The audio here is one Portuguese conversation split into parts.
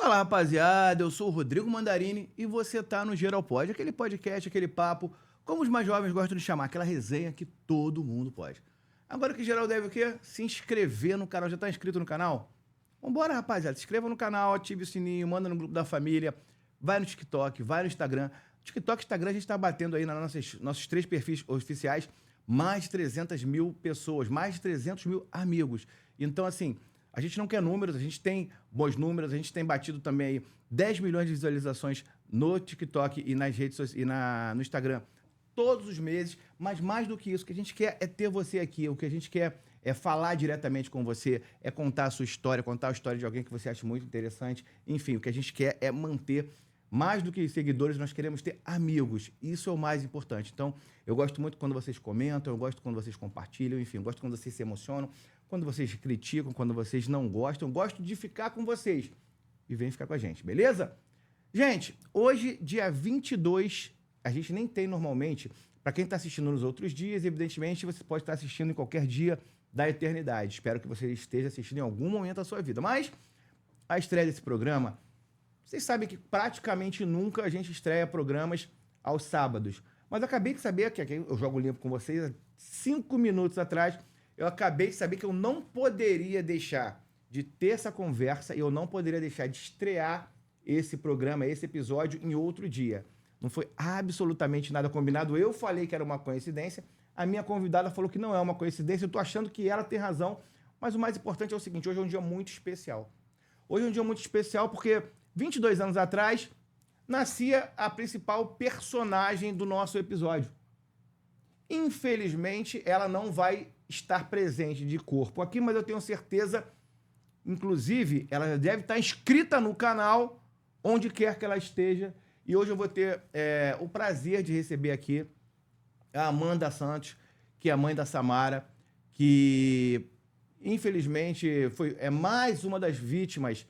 Fala, rapaziada, eu sou o Rodrigo Mandarini e você tá no Geral Pod, aquele podcast, aquele papo, como os mais jovens gostam de chamar, aquela resenha que todo mundo pode. Agora que geral deve o quê? Se inscrever no canal. Já tá inscrito no canal? Vambora, rapaziada, se inscreva no canal, ative o sininho, manda no grupo da família, vai no TikTok, vai no Instagram. TikTok e Instagram a gente tá batendo aí nos nossos 3 perfis oficiais mais de 300 mil pessoas, mais de 300 mil amigos. Então, assim, a gente não quer números, a gente tem bons números, a gente tem batido também aí 10 milhões de visualizações no TikTok e nas redes sociais no Instagram todos os meses, mas mais do que isso, o que a gente quer é ter você aqui, o que a gente quer é falar diretamente com você, é contar a sua história, contar a história de alguém que você acha muito interessante. Enfim, o que a gente quer é manter, mais do que seguidores, nós queremos ter amigos. Isso é o mais importante. Então, eu gosto muito quando vocês comentam, eu gosto quando vocês compartilham, enfim, eu gosto quando vocês se emocionam, quando vocês criticam, quando vocês não gostam. Eu gosto de ficar com vocês. E vem ficar com a gente, beleza? Gente, hoje, dia 22, a gente nem tem normalmente, para quem está assistindo nos outros dias, evidentemente, você pode estar assistindo em qualquer dia da eternidade. Espero que você esteja assistindo em algum momento da sua vida. Mas a estreia desse programa, vocês sabem que praticamente nunca a gente estreia programas aos sábados. Mas eu acabei de saber, que aqui eu jogo limpo com vocês, há 5 minutos atrás, eu acabei de saber que eu não poderia deixar de ter essa conversa e eu não poderia deixar de estrear esse programa, esse episódio em outro dia. Não foi absolutamente nada combinado. Eu falei que era uma coincidência, a minha convidada falou que não é uma coincidência, eu tô achando que ela tem razão, mas o mais importante é o seguinte, hoje é um dia muito especial. Hoje é um dia muito especial porque 22 anos atrás nascia a principal personagem do nosso episódio. Infelizmente, ela não vai estar presente de corpo aqui, mas eu tenho certeza, inclusive, ela deve estar inscrita no canal, onde quer que ela esteja. E hoje eu vou ter o prazer de receber aqui a Amanda Santos, que é a mãe da Samara, que infelizmente é mais uma das vítimas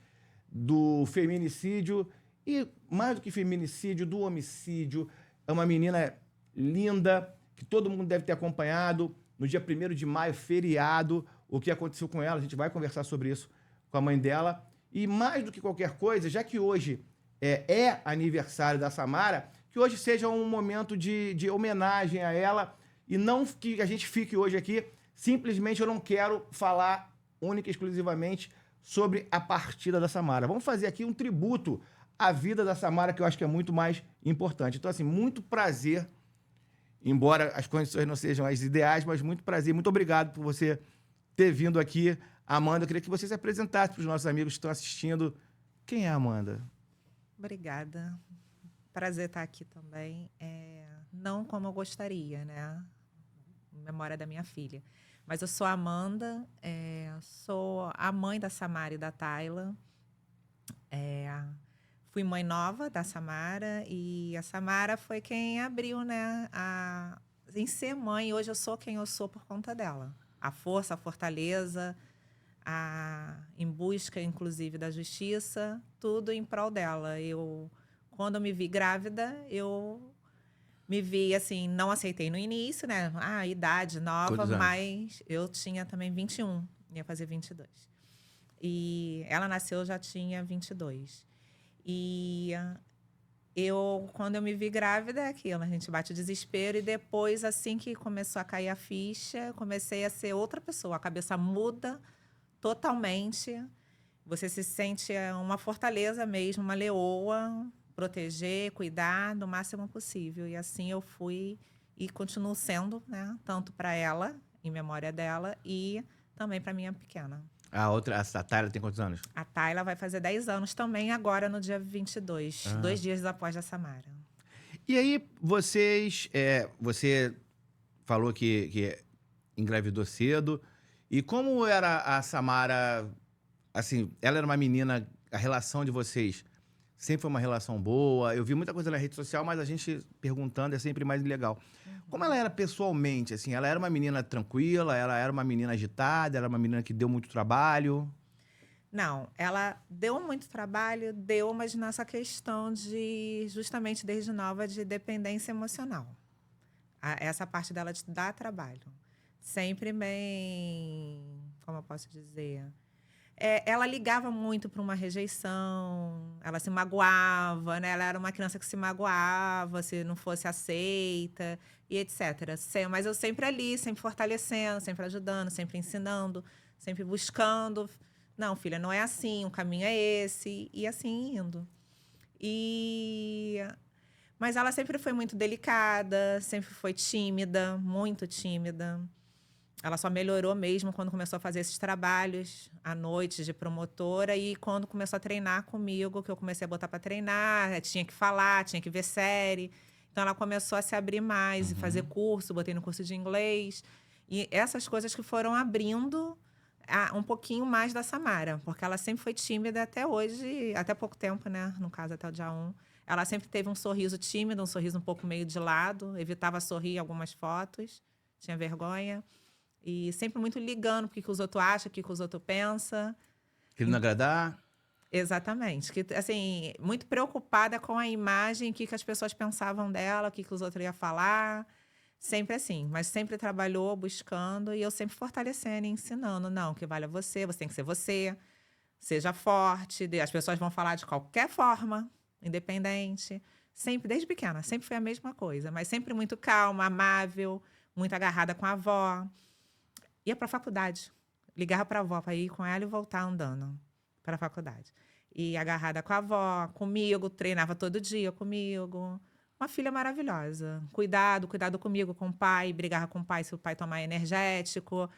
do feminicídio e, mais do que feminicídio, do homicídio. É uma menina linda, que todo mundo deve ter acompanhado. No dia 1º de maio, feriado, o que aconteceu com ela. A gente vai conversar sobre isso com a mãe dela. E mais do que qualquer coisa, já que hoje é aniversário da Samara, que hoje seja um momento de homenagem a ela e não que a gente fique hoje aqui. Simplesmente eu não quero falar única e exclusivamente sobre a partida da Samara. Vamos fazer aqui um tributo à vida da Samara, que eu acho que é muito mais importante. Então, assim, muito prazer, embora as condições não sejam as ideais, mas muito prazer, muito obrigado por você ter vindo aqui. Amanda, eu queria que você se apresentasse para os nossos amigos que estão assistindo. Quem é a Amanda? Obrigada. Prazer estar aqui também. Não como eu gostaria, né? Memória da minha filha. Mas eu sou a Amanda, sou a mãe da Samara e da Tayla. Fui mãe nova da Samara e a Samara foi quem abriu, né, em ser mãe. Hoje eu sou quem eu sou por conta dela. A força, a fortaleza, em busca, inclusive, da justiça, tudo em prol dela. Quando eu me vi grávida, eu me vi, assim, não aceitei no início, né? Idade nova, Quantos anos? mas eu tinha também 21, ia fazer 22. E ela nasceu, já tinha 22. E quando eu me vi grávida, é aquilo, a gente bate o desespero e depois, assim que começou a cair a ficha, comecei a ser outra pessoa. A cabeça muda totalmente. Você se sente uma fortaleza mesmo, uma leoa, proteger, cuidar do máximo possível. E assim eu fui e continuo sendo, né? Tanto para ela, em memória dela, e também para minha pequena. A Tayla tem quantos anos? A Tayla vai fazer 10 anos também, agora no dia 22, 2 dias após a Samara. E aí, você falou que engravidou cedo. E como era a Samara? Assim, ela era uma menina, a relação de vocês sempre foi uma relação boa. Eu vi muita coisa na rede social, mas a gente perguntando é sempre mais legal. Como ela era pessoalmente, assim? Ela era uma menina tranquila? Ela era uma menina agitada? Ela era uma menina que deu muito trabalho? Não, ela deu muito trabalho, mas nessa questão de, justamente desde nova, de dependência emocional. Essa parte dela de dar trabalho. Sempre bem, como eu posso dizer, ela ligava muito para uma rejeição, ela se magoava, né? Ela era uma criança que se magoava se não fosse aceita e etc. Mas eu sempre ali, sempre fortalecendo, sempre ajudando, sempre ensinando, sempre buscando. Não, filha, não é assim, o caminho é esse, e assim indo. E... Mas ela sempre foi muito delicada, sempre foi tímida, muito tímida. Ela só melhorou mesmo quando começou a fazer esses trabalhos à noite de promotora e quando começou a treinar comigo, que eu comecei a botar para treinar, tinha que falar, tinha que ver série. Então ela começou a se abrir mais e fazer curso, botei no curso de inglês. E essas coisas que foram abrindo um pouquinho mais da Samara, porque ela sempre foi tímida até hoje, até pouco tempo, né? No caso, até o dia 1. Ela sempre teve um sorriso tímido, um sorriso um pouco meio de lado, evitava sorrir em algumas fotos, tinha vergonha. E sempre muito ligando o que os outros acham, o que os outros pensam. Querendo agradar. Exatamente. Que, assim, muito preocupada com a imagem, o que as pessoas pensavam dela, o que os outros iam falar. Sempre assim, mas sempre trabalhou buscando e eu sempre fortalecendo e ensinando. Não, o que vale é você, você tem que ser você. Seja forte, as pessoas vão falar de qualquer forma, independente. Sempre, desde pequena, sempre foi a mesma coisa. Mas sempre muito calma, amável, muito agarrada com a avó. Ia para a faculdade. Ligava para a avó para ir com ela e voltar andando para a faculdade. E agarrada com a avó, comigo, treinava todo dia comigo. Uma filha maravilhosa. Cuidado comigo, com o pai. Brigava com o pai se o pai tomar energético,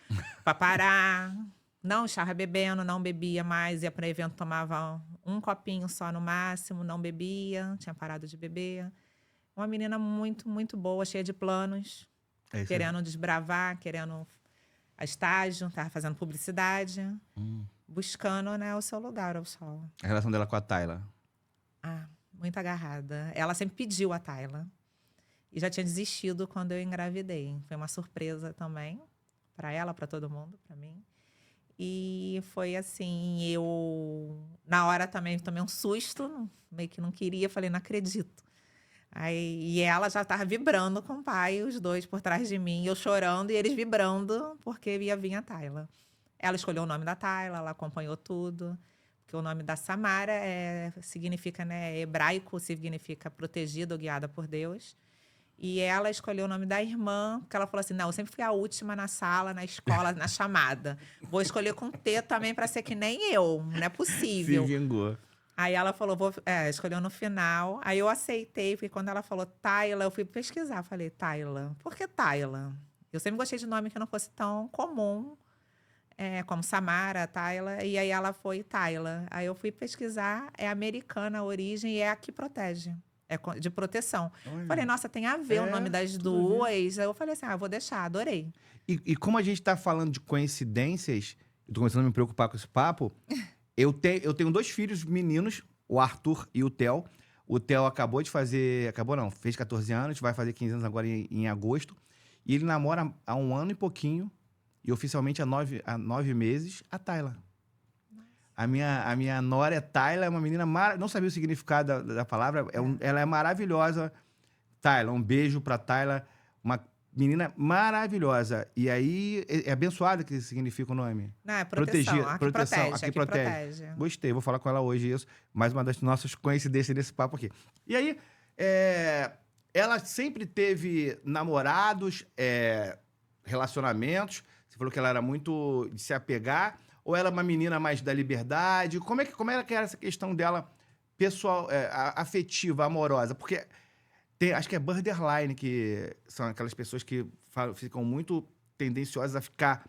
para parar. Não estava bebendo, não bebia mais. Ia para evento, tomava um copinho só no máximo, não bebia. Tinha parado de beber. Uma menina muito, muito boa, cheia de planos. Querendo desbravar, querendo a estágio, estava fazendo publicidade. Buscando, né, o seu lugar ao sol. A relação dela com a Tayla. Muito agarrada. Ela sempre pediu a Tayla. E já tinha desistido quando eu engravidei. Foi uma surpresa também. Para ela, para todo mundo, para mim. E foi assim, na hora também tomei um susto. Meio que não queria, falei, não acredito. E ela já estava vibrando com o pai, os dois por trás de mim. Eu chorando e eles vibrando, porque ia vir a Tayla. Ela escolheu o nome da Tayla, ela acompanhou tudo. Porque o nome da Samara significa, né, hebraico, significa protegida ou guiada por Deus. E ela escolheu o nome da irmã, porque ela falou assim, não, eu sempre fui a última na sala, na escola, na chamada. Vou escolher com T também para ser que nem eu, não é possível. Se vingou. Aí ela falou, escolheu no final. Aí eu aceitei, porque quando ela falou Tayla, eu fui pesquisar. Falei, Tayla, por que Tayla? Eu sempre gostei de nome que não fosse tão comum, como Samara, Tayla. E aí ela foi Tayla. Aí eu fui pesquisar, é americana a origem e é a que protege. É de proteção. Olha. Falei, nossa, tem a ver o nome das duas. Aí eu falei assim, eu vou deixar, adorei. E como a gente tá falando de coincidências, eu tô começando a me preocupar com esse papo, eu tenho 2 filhos meninos, o Arthur e o Theo. O Theo acabou de fazer... Acabou não, fez 14 anos, vai fazer 15 anos agora em agosto. E ele namora há 1 ano e pouquinho, e oficialmente há 9 meses, a Tayla. A minha nora é Tayla, é uma menina... Não sabia o significado da palavra, ela é maravilhosa. Tayla, um beijo pra Tayla, uma menina maravilhosa. E aí, é abençoada que significa o nome. Não, é proteção. Aqui protege. Gostei, vou falar com ela hoje isso. Mais uma das nossas coincidências desse papo aqui. E aí, ela sempre teve namorados, relacionamentos. Você falou que ela era muito de se apegar. Ou ela é uma menina mais da liberdade? Como era que era essa questão dela pessoal, afetiva, amorosa? Porque... acho que é borderline, que são aquelas pessoas que ficam muito tendenciosas a ficar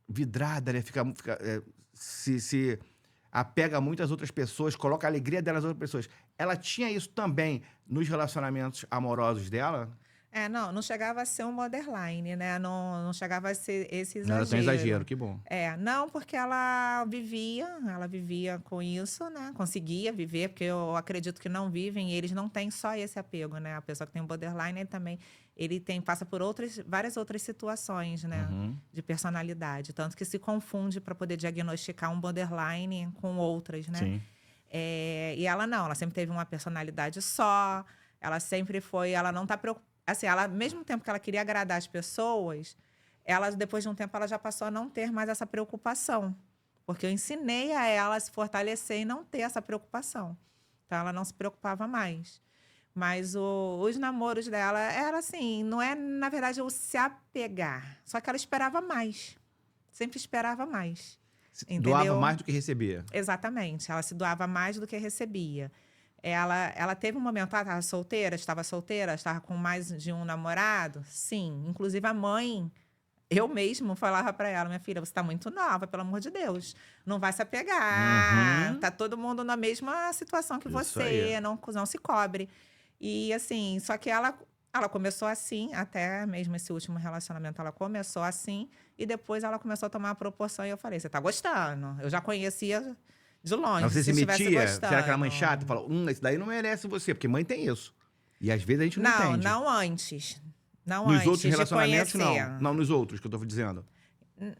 vidrada, né? Se apega muito às outras pessoas, coloca a alegria delas nas outras pessoas. Ela tinha isso também nos relacionamentos amorosos dela? Não chegava a ser um borderline, né? Não chegava a ser esse exagero. Não era tão exagero, que bom. Não, porque ela vivia com isso, né? Conseguia viver, porque eu acredito que não vivem, e eles não têm só esse apego, né? A pessoa que tem um borderline, ele passa por várias outras situações, né? De personalidade, tanto que se confunde para poder diagnosticar um borderline com outras, né? Sim. E ela sempre teve uma personalidade só, ela não tá preocupada. Assim, ela, ao mesmo tempo que ela queria agradar as pessoas, depois de um tempo, ela já passou a não ter mais essa preocupação. Porque eu ensinei a ela a se fortalecer e não ter essa preocupação. Então, ela não se preocupava mais. Mas os namoros dela era assim, não é, na verdade, o se apegar. Só que ela esperava mais. Sempre esperava mais. Doava Entendeu? mais do que recebia. Exatamente. Ela se doava mais do que recebia. Ela teve um momento, ela estava solteira, estava com mais de um namorado? Sim. Inclusive, a mãe, eu mesmo falava para ela, minha filha, você está muito nova, pelo amor de Deus. Não vai se apegar. Uhum. Tá todo mundo na mesma situação que Isso você, aí. não se cobre. E assim, só que ela começou assim, até mesmo esse último relacionamento, ela começou assim, e depois ela começou a tomar a proporção, e eu falei, você tá gostando? Eu já conhecia de longe, Mas você se se estivesse metia? Você era aquela mãe chata? gostando. Falou, esse daí não merece você, porque mãe tem isso. E às vezes a gente não Não, entende. não antes. Não Nos outros antes de relacionamentos, conhecer. não. Não nos outros que eu tô dizendo.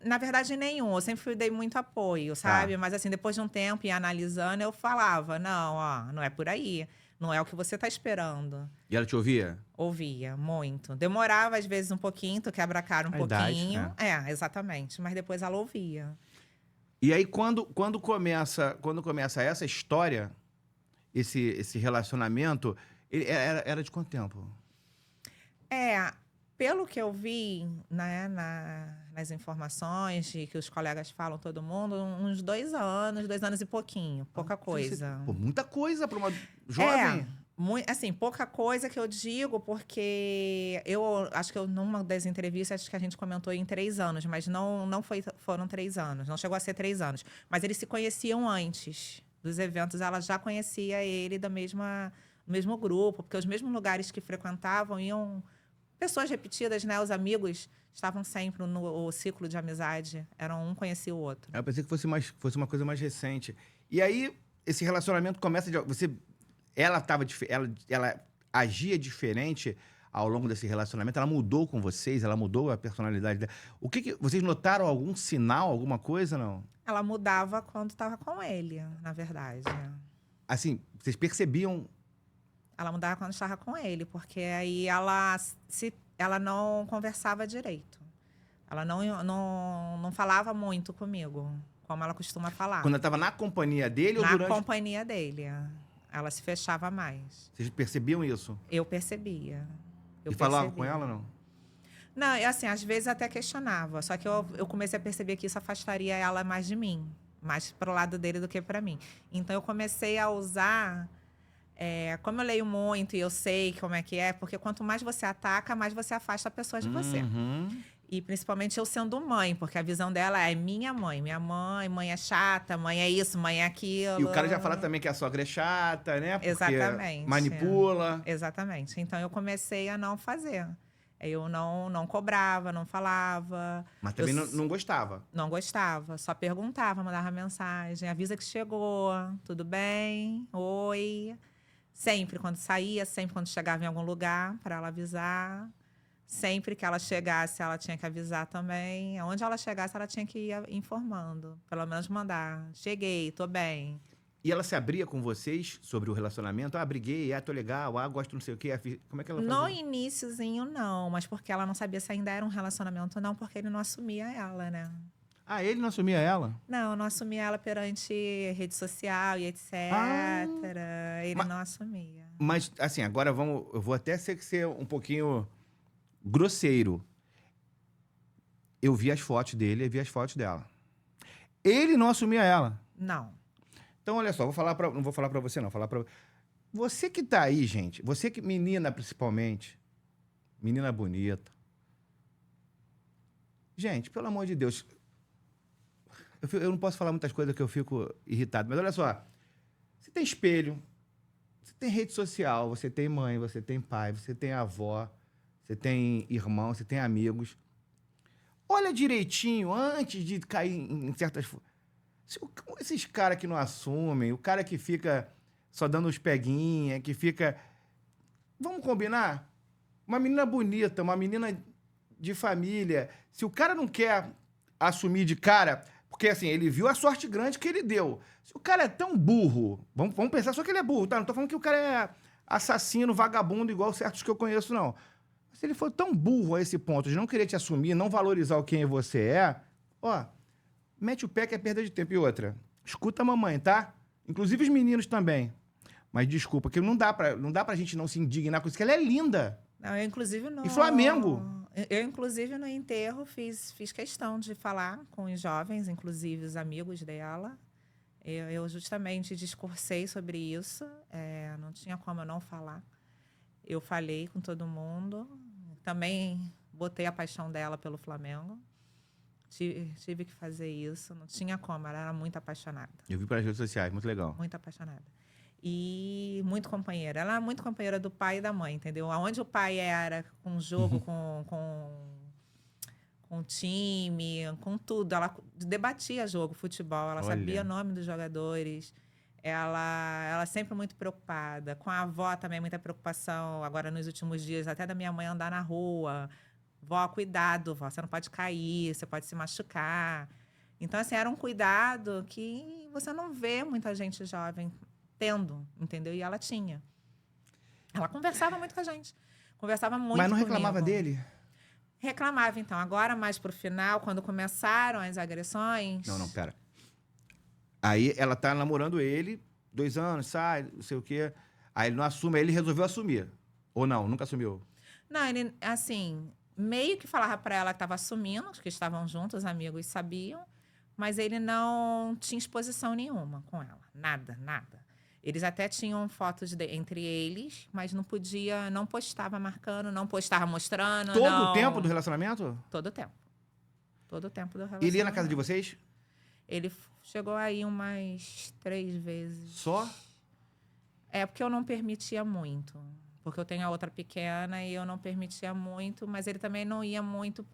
Na verdade, nenhum. Eu sempre dei muito apoio, Tá. sabe? Mas assim, depois de um tempo e analisando, eu falava, não, ó, não é por aí. Não é o que você tá esperando. E ela te ouvia? Ouvia, muito. Demorava, às vezes, um pouquinho, tu quebra a cara um A idade, pouquinho. Exatamente. Mas depois ela ouvia. E aí, quando começa essa história, esse relacionamento, era de quanto tempo? Pelo que eu vi, né, nas informações de que os colegas falam, todo mundo, uns 2 anos e pouquinho, pouca coisa. Pô, muita coisa para uma jovem. Assim, pouca coisa que eu digo, porque eu acho que numa das entrevistas, acho que a gente comentou em 3 anos, mas não foram 3 anos, não chegou a ser 3 anos. Mas eles se conheciam antes dos eventos, ela já conhecia ele do mesmo grupo, porque os mesmos lugares que frequentavam iam pessoas repetidas, né? Os amigos estavam sempre no ciclo de amizade, um conhecia o outro. Eu pensei que fosse uma coisa mais recente. E aí, esse relacionamento começa de. Ela agia diferente ao longo desse relacionamento? Ela mudou com vocês? Ela mudou a personalidade dela? Vocês notaram algum sinal, alguma coisa, não? Ela mudava quando estava com ele, na verdade. Assim, vocês percebiam. Ela mudava quando estava com ele, porque aí ela não conversava direito. Ela não falava muito comigo, como ela costuma falar. Quando ela estava na companhia dele ou durante. Na companhia dele. Ela se fechava mais. Vocês percebiam isso? Eu percebia. E falava com ela, não? Não, assim, às vezes até questionava. Só que eu comecei a perceber que isso afastaria ela mais de mim. Mais pro lado dele do que para mim. Então, eu comecei a usar... como eu leio muito e eu sei como é que é, porque quanto mais você ataca, mais você afasta a pessoa de você. Uhum. E principalmente eu sendo mãe, porque a visão dela é minha mãe. Minha mãe é chata, mãe é isso, mãe é aquilo. E o cara já fala também que a sogra é chata, né? Porque exatamente. manipula. Exatamente. Então eu comecei a não fazer. Eu não cobrava, não falava. Mas também não gostava. Não gostava. Só perguntava, mandava mensagem. Avisa que chegou. Tudo bem? Oi. Sempre quando saía, sempre quando chegava em algum lugar, para ela avisar. Sempre que ela chegasse, ela tinha que avisar também. Onde ela chegasse, ela tinha que ir informando. Pelo menos mandar. Cheguei, tô bem. E ela se abria com vocês sobre o relacionamento? Ah, briguei, tô legal, gosto não sei o quê. Como é que ela fazia? No iniciozinho, não. Mas porque ela não sabia se ainda era um relacionamento ou não, porque ele não assumia ela, né? Ah, ele não assumia ela? Não assumia ela perante rede social e etc. Ele não assumia. Mas, assim, agora eu vou até ser um pouquinho grosseiro. Eu vi as fotos dele e vi as fotos dela. Ele não assumia ela. Não. Então, olha só, não vou falar pra você, não. Falar pra você que tá aí, gente. Você que, menina principalmente. Menina bonita. Gente, pelo amor de Deus. Eu não posso falar muitas coisas que eu fico irritado. Mas olha só. Você tem espelho. Você tem rede social. Você tem mãe. Você tem pai. Você tem avó. Você tem irmão. Você tem amigos. Olha direitinho antes de cair em certas... Esses caras que não assumem, o cara que fica só dando os peguinha, que fica... Vamos combinar? Uma menina bonita, uma menina de família. Se o cara não quer assumir de cara... Porque, assim, ele viu a sorte grande que ele deu. Se o cara é tão burro... Vamos pensar só que ele é burro, tá? Não tô falando que o cara é assassino, vagabundo, igual certos que eu conheço, não. Se ele for tão burro a esse ponto de não querer te assumir, não valorizar quem você é... Ó... mete o pé que é perda de tempo. E outra, escuta a mamãe, tá? Inclusive os meninos também. Mas desculpa, que não dá pra gente não se indignar com isso, que ela é linda. Não, eu, inclusive, no... E Flamengo. Eu, inclusive, no enterro, fiz questão de falar com os jovens, inclusive os amigos dela. Eu justamente discursei sobre isso. Não tinha como eu não falar. Eu falei com todo mundo. Também botei a paixão dela pelo Flamengo. Tive que fazer isso. Não tinha como, ela era muito apaixonada. Eu vi pelas redes sociais, muito legal. Muito apaixonada. E muito companheira. Ela é muito companheira do pai e da mãe, entendeu? Aonde o pai era com o jogo, com o time, com tudo. Ela debatia jogo, futebol. Ela sabia o nome dos jogadores. Ela sempre muito preocupada. Com a avó também, muita preocupação. Agora, nos últimos dias, até da minha mãe andar na rua. Vó, cuidado, vó. Você não pode cair, você pode se machucar. Então, assim, era um cuidado que você não vê muita gente jovem tendo, entendeu? E ela tinha. Ela conversava muito com a gente. Conversava muito Mas não comigo. reclamava dele? Reclamava, então. Agora, mais pro final, quando começaram as agressões... Não, pera. Aí ela tá namorando ele, 2 anos, sai, não sei o quê. Aí ele não assume, aí ele resolveu assumir. Ou não, nunca assumiu? Não, ele, assim, meio que falava pra ela que estava assumindo, que estavam juntos, os amigos sabiam, mas ele não tinha exposição nenhuma com ela. Nada. Eles até tinham fotos entre eles, mas não postava marcando, não postava mostrando. Todo o tempo do relacionamento? Todo o tempo. Todo o tempo do relacionamento. Ele ia na casa de vocês? Ele chegou aí umas 3 vezes. Só? Porque eu não permitia muito. Porque eu tenho a outra pequena e eu não permitia muito, mas ele também não ia muito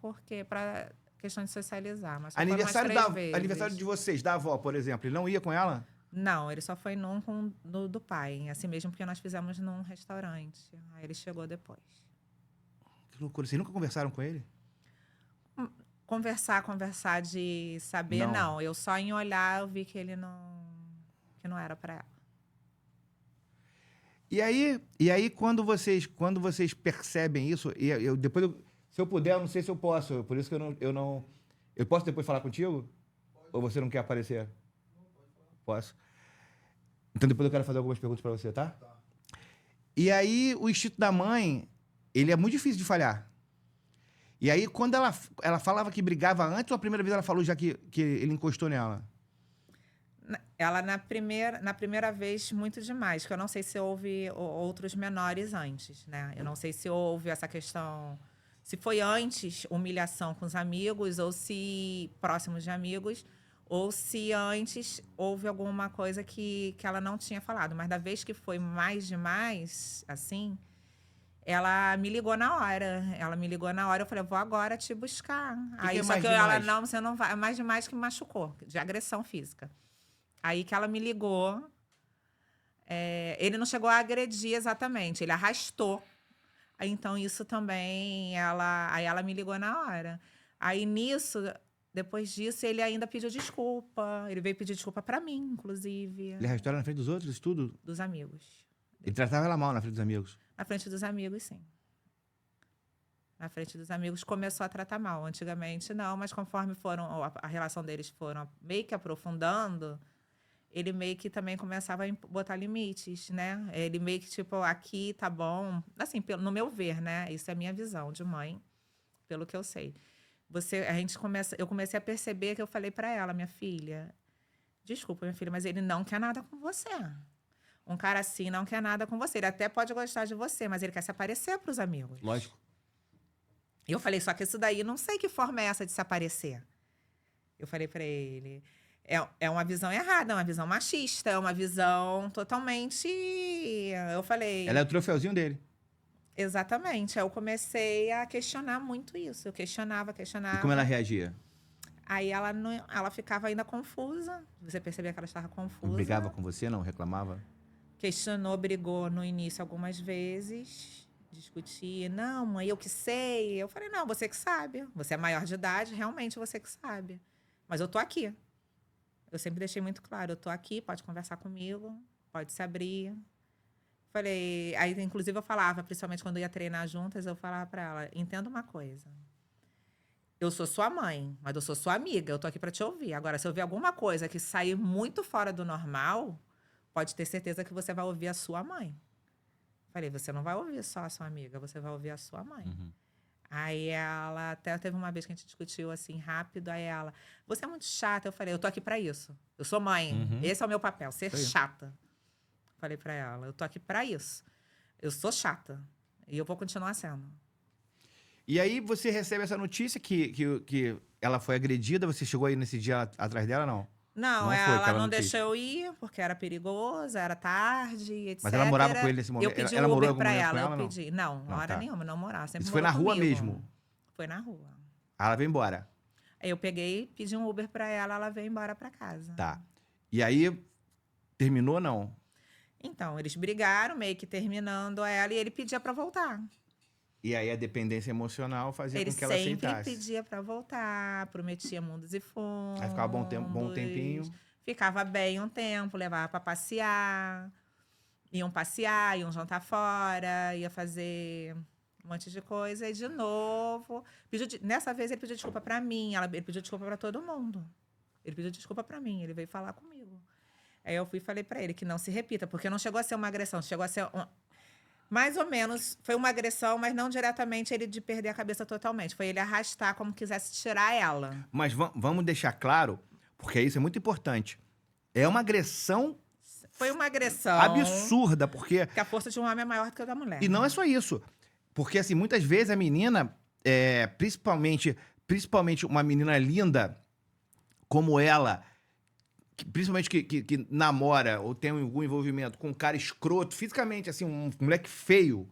para questão de socializar. Mas só aniversário de vocês, da avó, por exemplo, ele não ia com ela? Não, ele só foi num do pai. Assim mesmo, porque nós fizemos num restaurante. Aí ele chegou depois. Que loucura. Vocês nunca conversaram com ele? Conversar de saber, não. Eu só em olhar, eu vi que ele não era para ela. E aí quando vocês percebem isso, se eu puder, eu não sei se eu posso, por isso que eu não... Eu posso depois falar contigo? Pode. Ou você não quer aparecer? Não, pode falar. Posso. Então depois eu quero fazer algumas perguntas para você, tá? Tá. E aí o instinto da mãe, ele é muito difícil de falhar. E aí quando ela falava que brigava antes, ou a primeira vez ela falou já que ele encostou nela? Ela, na primeira vez, muito demais, que eu não sei se houve outros menores antes, né? Eu não sei se houve essa questão... Se foi antes humilhação com os amigos, ou se próximos de amigos, ou se antes houve alguma coisa que ela não tinha falado. Mas da vez que foi mais demais, assim, ela me ligou na hora. Eu falei, vou agora te buscar. Aí, só que ela, não, você não vai. É mais demais que me machucou, de agressão física. Aí que ela me ligou. Ele não chegou a agredir exatamente, ele arrastou. Aí, então, isso também, aí ela me ligou na hora. Aí, depois disso, ele ainda pediu desculpa. Ele veio pedir desculpa pra mim, inclusive. Ele arrastou ela na frente dos outros, isso tudo? Dos amigos. Ele tratava ela mal na frente dos amigos? Na frente dos amigos, sim. Na frente dos amigos começou a tratar mal. Antigamente, não, mas conforme a relação deles foram meio que aprofundando... Ele meio que também começava a botar limites, né? Ele meio que, tipo, aqui tá bom. Assim, no meu ver, né? Isso é a minha visão de mãe, pelo que eu sei. Eu comecei a perceber que eu falei para ela, minha filha, desculpa, minha filha, mas ele não quer nada com você. Um cara assim não quer nada com você. Ele até pode gostar de você, mas ele quer se aparecer para os amigos. Lógico. E eu falei, só que isso daí, não sei que forma é essa de se aparecer. Eu falei para ele... É uma visão errada, é uma visão machista, é uma visão totalmente... Eu falei... Ela é o troféuzinho dele. Exatamente. Aí eu comecei a questionar muito isso. Eu questionava. E como ela reagia? Aí ela ficava ainda confusa. Você percebia que ela estava confusa. Brigava com você, não? Reclamava? Questionou, brigou no início algumas vezes. Discutia. Não, mãe, eu que sei. Eu falei, não, você que sabe. Você é maior de idade, realmente você que sabe. Mas eu tô aqui. Eu sempre deixei muito claro, eu tô aqui, pode conversar comigo, pode se abrir. Falei, aí inclusive eu falava, principalmente quando eu ia treinar juntas, eu falava para ela, entenda uma coisa. eu sou sua mãe, mas eu sou sua amiga, eu tô aqui pra te ouvir. Agora, se eu ver alguma coisa que sair muito fora do normal, pode ter certeza que você vai ouvir a sua mãe. Falei, você não vai ouvir só a sua amiga, você vai ouvir a sua mãe. Uhum. Aí ela, até teve uma vez que a gente discutiu assim rápido, aí ela, você é muito chata. Eu falei, eu tô aqui pra isso. Eu sou mãe, Uhum. esse é o meu papel, ser Isso aí. chata. Falei pra ela, eu tô aqui pra isso. Eu sou chata e eu vou continuar sendo. E aí você recebe essa notícia que ela foi agredida, você chegou aí nesse dia atrás dela, não? Não, Não foi ela aquela não notícia. deixou eu ir, porque era perigoso, era tarde, etc. Mas ela morava com ele nesse momento? Eu pedi Ela um morou Uber algum pra momento com ela, ela, eu não? pedi. Não, Não, hora tá. nenhuma, não morava. Sempre Isso foi na morou rua comigo. mesmo? Foi na rua. Aí ela veio embora. Aí eu peguei, pedi um Uber pra ela veio embora pra casa. Tá. E aí, terminou, não? Então, eles brigaram, meio que terminando ela, e ele pedia pra voltar. E aí a dependência emocional fazia Ele com que ela sempre aceitasse. pedia pra voltar, prometia mundos e fundos. Aí ficava bom tempinho. Ficava bem um tempo, levava pra passear. Iam passear, iam jantar fora, ia fazer um monte de coisa. E de novo, nessa vez ele pediu desculpa pra mim, ele pediu desculpa pra todo mundo. Ele pediu desculpa pra mim, ele veio falar comigo. Aí eu fui e falei pra ele que não se repita, porque não chegou a ser uma agressão, chegou a ser mais ou menos, foi uma agressão, mas não diretamente ele de perder a cabeça totalmente. Foi ele arrastar como quisesse tirar ela. Mas vamos deixar claro, porque isso é muito importante. É uma agressão Foi uma agressão. absurda, porque... Que a força de um homem é maior do que a da mulher. E não é só isso. Porque, assim, muitas vezes a menina, principalmente uma menina linda como ela, principalmente que namora ou tem algum envolvimento com um cara escroto, fisicamente, assim, um moleque feio,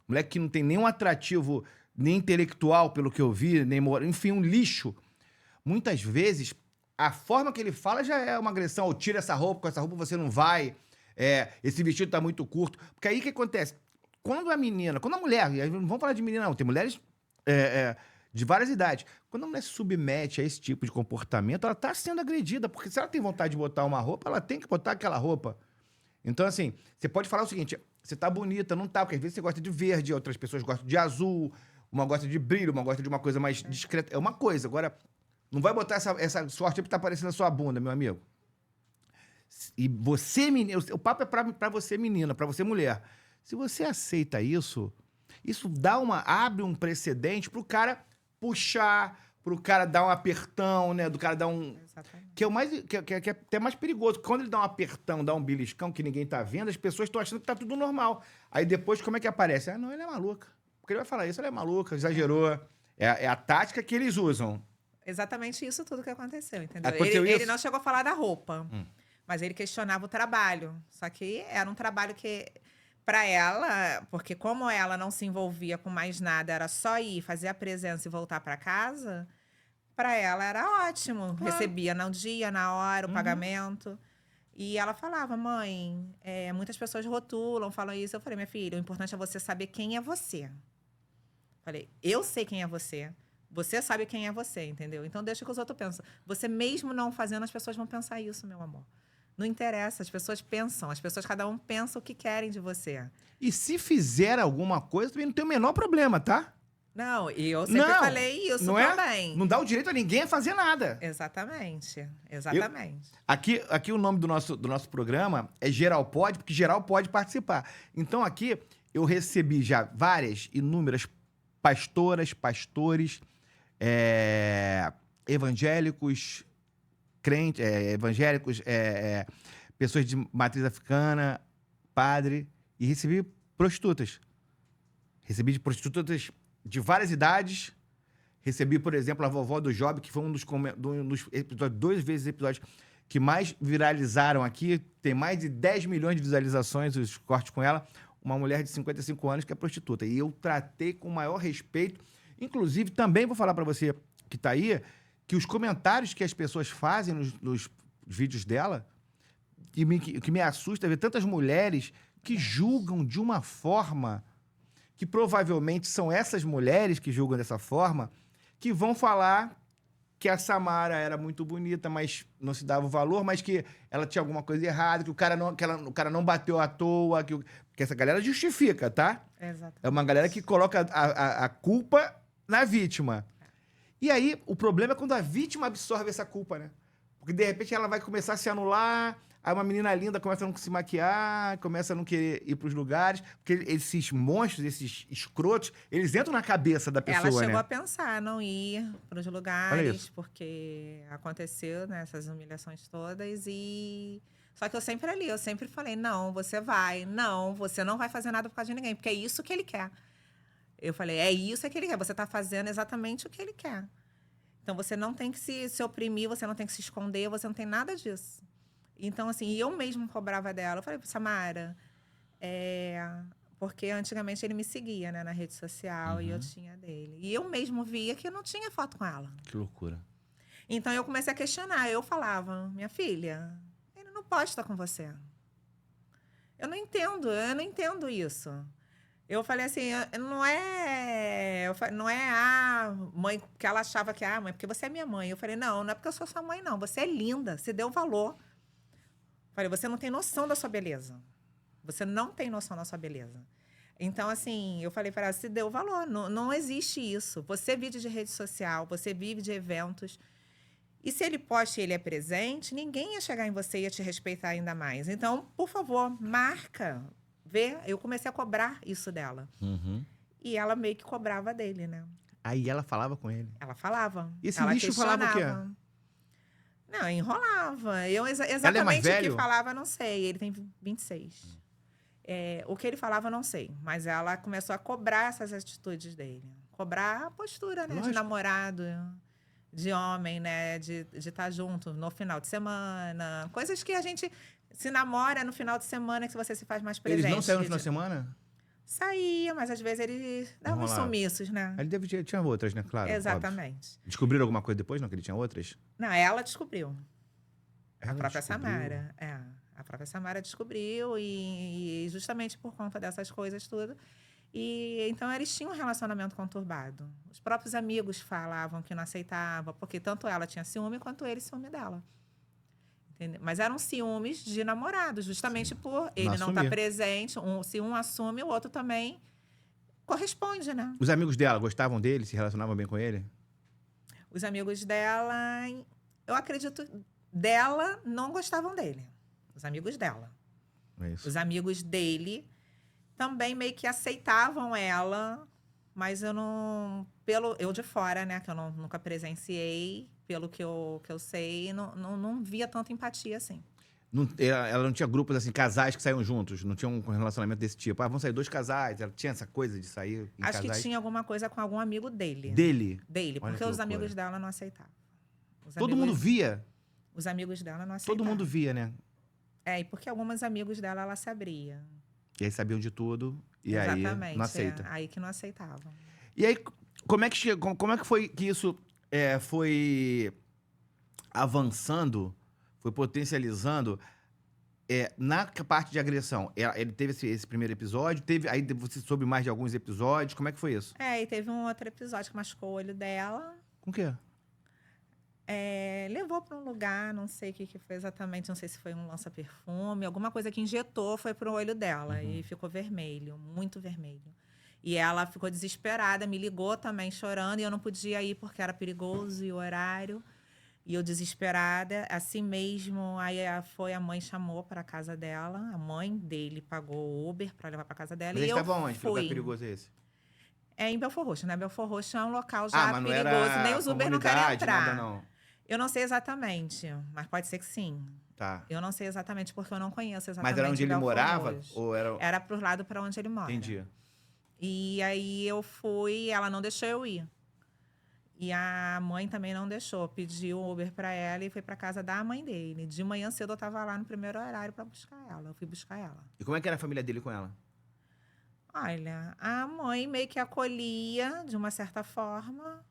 um moleque que não tem nenhum atrativo nem intelectual, pelo que eu vi, nem moral, enfim, um lixo. Muitas vezes, a forma que ele fala já é uma agressão. Ou tira essa roupa, com essa roupa você não vai. Esse vestido tá muito curto. Porque aí o que acontece? Quando a mulher, e aí não vamos falar de menina não, tem mulheres de várias idades. Quando a mulher se submete a esse tipo de comportamento, ela tá sendo agredida. Porque se ela tem vontade de botar uma roupa, ela tem que botar aquela roupa. Então, assim, você pode falar o seguinte, você tá bonita, não tá, porque às vezes você gosta de verde, outras pessoas gostam de azul, uma gosta de brilho, uma gosta de uma coisa mais discreta. É uma coisa. Agora, não vai botar essa sorte porque tá aparecendo a sua bunda, meu amigo. E você, menina, o papo é pra você, menina, pra você, mulher. Se você aceita isso, isso abre um precedente pro cara puxar, pro cara dar um apertão, né? Do cara dar um... Exatamente. Que é o mais, que é até mais perigoso. Quando ele dá um apertão, dá um beliscão que ninguém tá vendo, as pessoas estão achando que tá tudo normal. Aí depois, como é que aparece? Ah, não, ele é maluca. Porque ele vai falar isso, ela é maluca, exagerou. É a tática que eles usam. Exatamente isso tudo que aconteceu, entendeu? Aconteceu Ele isso? não chegou a falar da roupa, mas ele questionava o trabalho. Só que era um trabalho que, para ela, porque como ela não se envolvia com mais nada, era só ir, fazer a presença e voltar para casa, para ela era ótimo. Claro. Recebia no dia, na hora, o pagamento. E ela falava, mãe, muitas pessoas rotulam, falam isso. Eu falei, minha filha, o importante é você saber quem é você. Falei, eu sei quem é você. Você sabe quem é você, entendeu? Então deixa que os outros pensam. Você mesmo não fazendo, as pessoas vão pensar isso, meu amor. Não interessa, as pessoas pensam. As pessoas, cada um pensa o que querem de você. E se fizer alguma coisa, também não tem o menor problema, tá? Não, e eu sempre falei isso não também. Não dá o direito a ninguém a fazer nada. Exatamente, exatamente. Aqui o nome do nosso programa é Geral Pode, porque geral pode participar. Então aqui eu recebi já várias, inúmeras pastoras, pastores, evangélicos, crentes, pessoas de matriz africana, padre, e recebi prostitutas. Recebi de prostitutas de várias idades. Recebi, por exemplo, a vovó do Job, que foi um dos episódios, 2 vezes episódios que mais viralizaram aqui. Tem mais de 10 milhões de visualizações, os cortes com ela. Uma mulher de 55 anos que é prostituta. E eu tratei com o maior respeito. Inclusive, também vou falar para você que tá aí, que os comentários que as pessoas fazem nos vídeos dela, que me assusta ver tantas mulheres que julgam de uma forma que provavelmente são essas mulheres que julgam dessa forma, que vão falar que a Samara era muito bonita, mas não se dava o valor, mas que ela tinha alguma coisa errada, que o cara não bateu à toa, porque essa galera justifica, tá? Exatamente. É uma galera que coloca a culpa na vítima. E aí, o problema é quando a vítima absorve essa culpa, né? Porque, de repente, ela vai começar a se anular, aí uma menina linda começa a não se maquiar, começa a não querer ir pros lugares, porque esses monstros, esses escrotos, eles entram na cabeça da pessoa, Ela chegou né? a pensar não ir para os Olha lugares, isso. porque aconteceu, né, essas humilhações todas e só que eu sempre ali, eu sempre falei: "Não, você vai. Não, você não vai fazer nada por causa de ninguém, porque é isso que ele quer". Eu falei: "É isso que ele quer, você tá fazendo exatamente o que ele quer. Então você não tem que se oprimir, você não tem que se esconder, você não tem nada disso". Então, assim, eu mesmo cobrava dela. Eu falei: "Samara, é, porque antigamente ele me seguia, né, na rede social e eu Uhum. tinha dele. E eu mesmo via que eu não tinha foto com ela. Que loucura. Então eu comecei a questionar. Eu falava, minha filha, ele não pode estar com você. Eu não entendo isso. Eu falei assim, não é, não é a mãe, porque ela achava que, mãe, porque você é minha mãe. Eu falei, não, não é porque eu sou sua mãe, não. Você é linda, você deu valor. Falei, você não tem noção da sua beleza. Você não tem noção da sua beleza. Então, assim, eu falei para ela, se deu valor, não, não existe isso. Você vive de rede social, você vive de eventos. E se ele posta e ele é presente, ninguém ia chegar em você e ia te respeitar ainda mais. Então, por favor, marca. Vê, eu comecei a cobrar isso dela. Uhum. E ela meio que cobrava dele, né? Aí ela falava com ele. Ela falava, E esse ela lixo falava o quê? questionava. Não, enrolava. Eu Ela é mais exatamente o que velho? falava, não sei. Ele tem 26. O que ele falava, não sei. Mas ela começou a cobrar essas atitudes dele. Cobrar a postura, né? De Lógico. namorado, de homem, né? De estar junto no final de semana. Coisas que a gente se namora no final de semana, que você se faz mais Eles não presente. saíram no final de semana? Saía, mas às vezes ele dava uns Enrolava. sumiços, né? Aí ele tinha outras, né? Claro, óbvio. Exatamente. Descobriram alguma coisa depois, não? Que ele tinha outras? Não, ela descobriu. A Ela própria descobriu. Samara. A própria Samara descobriu e justamente por conta dessas coisas tudo. E então eles tinham um relacionamento conturbado. Os próprios amigos falavam que não aceitavam, porque tanto ela tinha ciúme quanto ele ciúme dela. Entendeu? Mas eram ciúmes de namorado, justamente por ele não estar assumir. presente. Se um assume, o outro também corresponde, né? Os amigos dela gostavam dele, se relacionavam bem com ele? Os amigos dela, eu acredito, dela não gostavam dele. Os amigos dela. É isso. Os amigos dele também meio que aceitavam ela, mas eu não. Eu de fora, né? Que eu nunca presenciei, pelo que eu sei, não via tanta empatia assim. Ela não tinha grupos assim, casais que saíam juntos? Não tinha um relacionamento desse tipo? Vamos sair dois casais? Ela tinha essa coisa de sair em Acho casais? que tinha alguma coisa com algum amigo dele. Dele? Dele, Olha porque que os loucura. amigos dela não aceitavam. Todo mundo via? Os amigos dela não aceitavam. Todo mundo via, né? E porque alguns amigos dela, ela se abria. E aí sabiam de tudo, e Exatamente. aí não aceita. Aí que não aceitavam. E aí, como é que foi que isso foi avançando, foi potencializando na parte de agressão? Ele teve esse primeiro episódio, aí você soube mais de alguns episódios, como é que foi isso? E teve um outro episódio que machucou o olho dela. Com o quê? Levou para um lugar, não sei o que foi exatamente, não sei se foi um lança-perfume, alguma coisa que injetou, foi pro olho dela e ficou vermelho, muito vermelho. E ela ficou desesperada, me ligou também chorando e eu não podia ir porque era perigoso e o horário. E eu desesperada, assim mesmo, aí a mãe chamou para casa dela, a mãe dele pagou o Uber para levar para casa dela. Mas E ele eu estava onde? Que lugar fui. perigoso é esse? Em Belfort Roxo, né? Belfort Roxo é um local já mas não perigoso, era nem os Uber não querem comunidade, entrar. nada não. Eu não sei exatamente, mas pode ser que sim. Tá. Eu não sei exatamente, porque eu não conheço exatamente. Mas era onde ele Belfort morava? Roxo. Ou era... Era pro lado para onde ele mora. Entendi. E aí eu fui, ela não deixou eu ir. E a mãe também não deixou. Pediu o Uber para ela e foi para casa da mãe dele. De manhã cedo eu tava lá no primeiro horário para buscar ela. Eu fui buscar ela. E como é que era a família dele com ela? Olha, a mãe meio que acolhia de uma certa forma,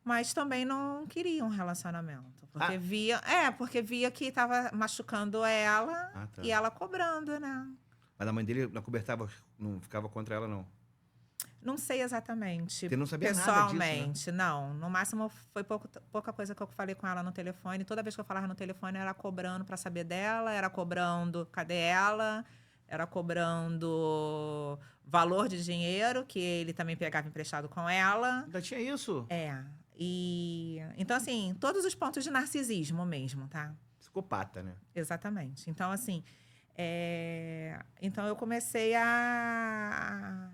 mas também não queria um relacionamento. Porque via que estava machucando ela Tá. e ela cobrando, né? Mas a mãe dele não ficava contra ela, não? Não sei exatamente. Você não sabia nada pessoalmente, disso, né? não. No máximo, foi pouca coisa que eu falei com ela no telefone. Toda vez que eu falava no telefone, era cobrando para saber dela, era cobrando cadê ela, era cobrando valor de dinheiro, que ele também pegava emprestado com ela. Ainda tinha isso? Então, assim, todos os pontos de narcisismo mesmo, tá? Psicopata, né? Exatamente. Então, assim, então eu comecei a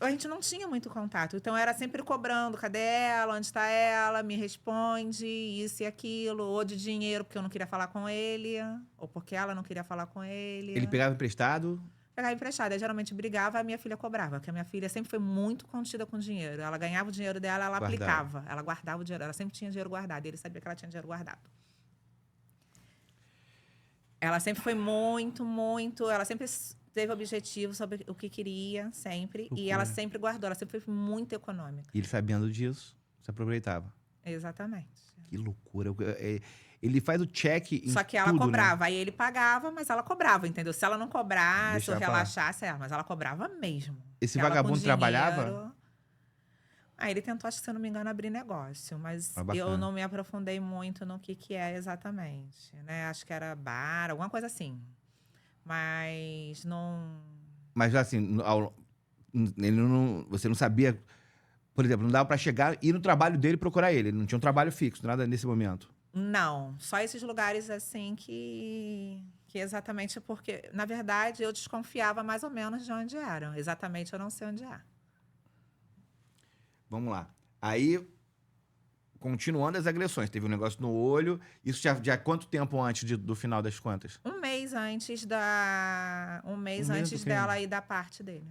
gente não tinha muito contato, então era sempre cobrando, cadê ela, onde está ela, me responde, isso e aquilo, ou de dinheiro porque eu não queria falar com ele, ou porque ela não queria falar com ele. Ele pegava emprestado? Pegava emprestado, eu geralmente brigava, a minha filha cobrava, porque a minha filha sempre foi muito contida com dinheiro. Ela ganhava o dinheiro dela, ela Guardava. aplicava, ela guardava o dinheiro, ela sempre tinha dinheiro guardado, e ele sabia que ela tinha dinheiro guardado. Ela sempre foi muito, ela sempre teve objetivo sobre o que queria, sempre. Loucura. E ela sempre guardou, ela sempre foi muito econômica. E ele sabendo disso, você aproveitava. Exatamente. Que loucura. Ele faz o check em Só que ela tudo, cobrava, né? aí ele pagava, mas ela cobrava, entendeu? Se ela não cobrasse, Deixava ou pra lá. relaxasse, mas ela cobrava mesmo. Esse Ela com vagabundo dinheiro- trabalhava? Aí ele tentou, acho que se eu não me engano, abrir negócio, mas Ah, bacana. eu não me aprofundei muito no que é exatamente, né? Acho que era bar, alguma coisa assim. Mas não... Mas assim, ele não, você não sabia, por exemplo, não dava pra chegar e ir no trabalho dele e procurar ele. Ele não tinha um trabalho fixo, nada nesse momento. Não, só esses lugares assim que exatamente porque, na verdade, eu desconfiava mais ou menos de onde eram. Exatamente, eu não sei onde é. Vamos lá. Aí, continuando as agressões, teve um negócio no olho. Isso já quanto tempo antes do final das contas? Um mês antes Um mês do crime. dela ir da parte dele.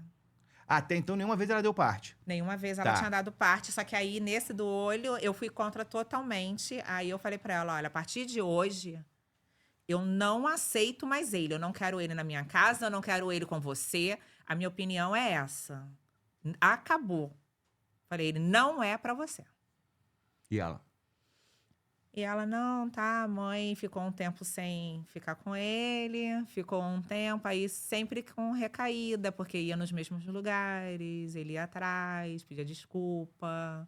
Até então, nenhuma vez ela deu parte. Nenhuma vez ela Tá. tinha dado parte, só que aí nesse do olho eu fui contra totalmente. Aí eu falei pra ela, olha, a partir de hoje eu não aceito mais ele, eu não quero ele na minha casa, eu não quero ele com você. A minha opinião é essa. Acabou. Falei, ele não é pra você. E ela? E ela, não, tá, mãe, ficou um tempo sem ficar com ele, ficou um tempo aí sempre com recaída, porque ia nos mesmos lugares, ele ia atrás, pedia desculpa,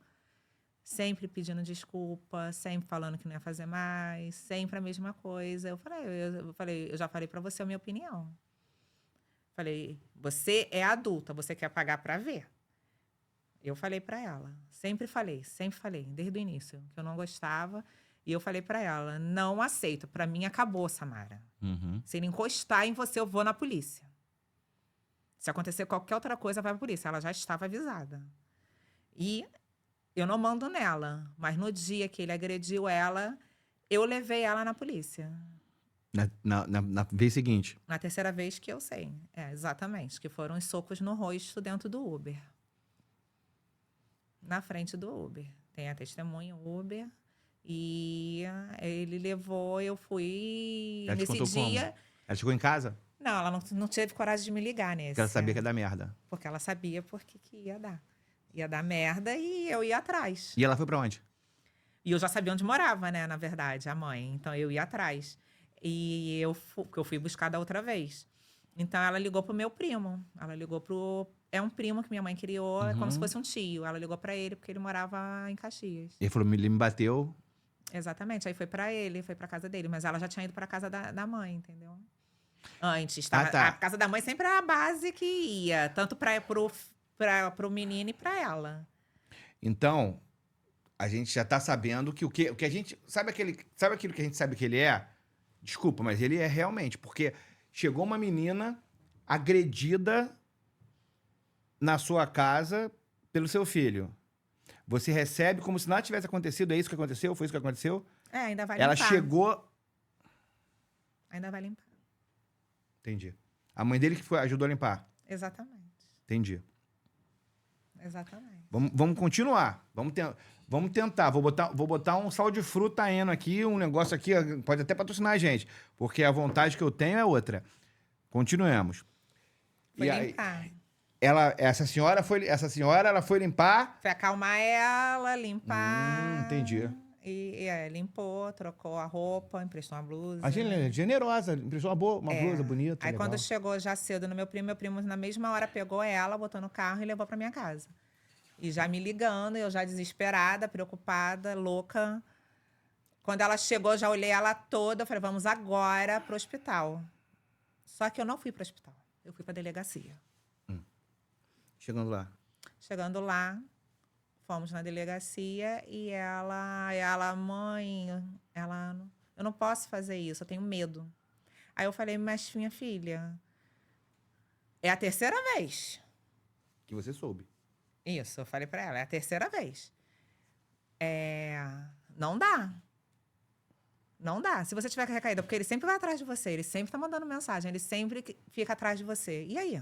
sempre pedindo desculpa, sempre falando que não ia fazer mais, sempre a mesma coisa. Eu já falei pra você a minha opinião. Falei, você é adulta, você quer pagar pra ver. Eu falei pra ela, sempre falei, desde o início, que eu não gostava. E eu falei pra ela, não aceito, pra mim acabou, Samara. Uhum. Se ele encostar em você, eu vou na polícia. Se acontecer qualquer outra coisa, vai pra polícia. Ela já estava avisada. E eu não mando nela, mas no dia que ele agrediu ela, eu levei ela na polícia. Na vez seguinte. Na terceira vez que eu sei. Exatamente, que foram os socos no rosto dentro do Uber. Na frente do Uber. Tem a testemunha Uber. E ele levou, eu fui Ela te nesse contou dia. como? Ela chegou em casa? Não, ela não teve coragem de me ligar nesse. Porque ela sabia que ia dar merda. Porque ela sabia porque que ia dar. Ia dar merda e eu ia atrás. E ela foi pra onde? E eu já sabia onde morava, né, na verdade, a mãe. Então eu ia atrás. E eu fui buscar da outra vez. Então ela ligou pro meu primo. Ela ligou pro. É um primo que minha mãe criou, é como se fosse um tio. Ela ligou pra ele porque ele morava em Caxias. Ele falou, ele me bateu. Exatamente. Aí foi pra ele, foi pra casa dele. Mas ela já tinha ido pra casa da mãe, entendeu? Antes. tá. A casa da mãe sempre era a base que ia. Tanto pro menino e pra ela. Então, a gente já tá sabendo que o que a gente... Sabe aquilo que a gente sabe que ele é? Desculpa, mas ele é realmente. Porque chegou uma menina agredida na sua casa pelo seu filho. Você recebe como se nada tivesse acontecido. É isso que aconteceu? Foi isso que aconteceu? Ainda vai Ela limpar. chegou... Ainda vai limpar. Entendi. A mãe dele que ajudou a limpar. Exatamente. Entendi. Exatamente. Vamos continuar. Vamos tentar. Vou botar um sal de fruta eno aqui, um negócio aqui, pode até patrocinar a gente, porque a vontade que eu tenho é outra. Continuemos. Foi E aí, limpar. essa senhora ela foi limpar. Foi acalmar ela, limpar. Entendi. E limpou, trocou a roupa, emprestou uma blusa. A gente é generosa, impressou uma blusa bonita. Aí legal. quando chegou já cedo no meu primo na mesma hora pegou ela, botou no carro e levou pra minha casa. E já me ligando, eu já desesperada, preocupada, louca. Quando ela chegou, já olhei ela toda, eu falei, vamos agora pro hospital. Só que eu não fui pro hospital, eu fui pra delegacia. Chegando lá. Chegando lá, Fomos na delegacia e mãe, eu não posso fazer isso, eu tenho medo. Aí eu falei, mas minha filha, é a terceira vez. Que você soube. Isso, eu falei pra ela, é a terceira vez. Não dá. Não dá. Se você tiver recaída, porque ele sempre vai atrás de você, ele sempre tá mandando mensagem, ele sempre fica atrás de você. E aí?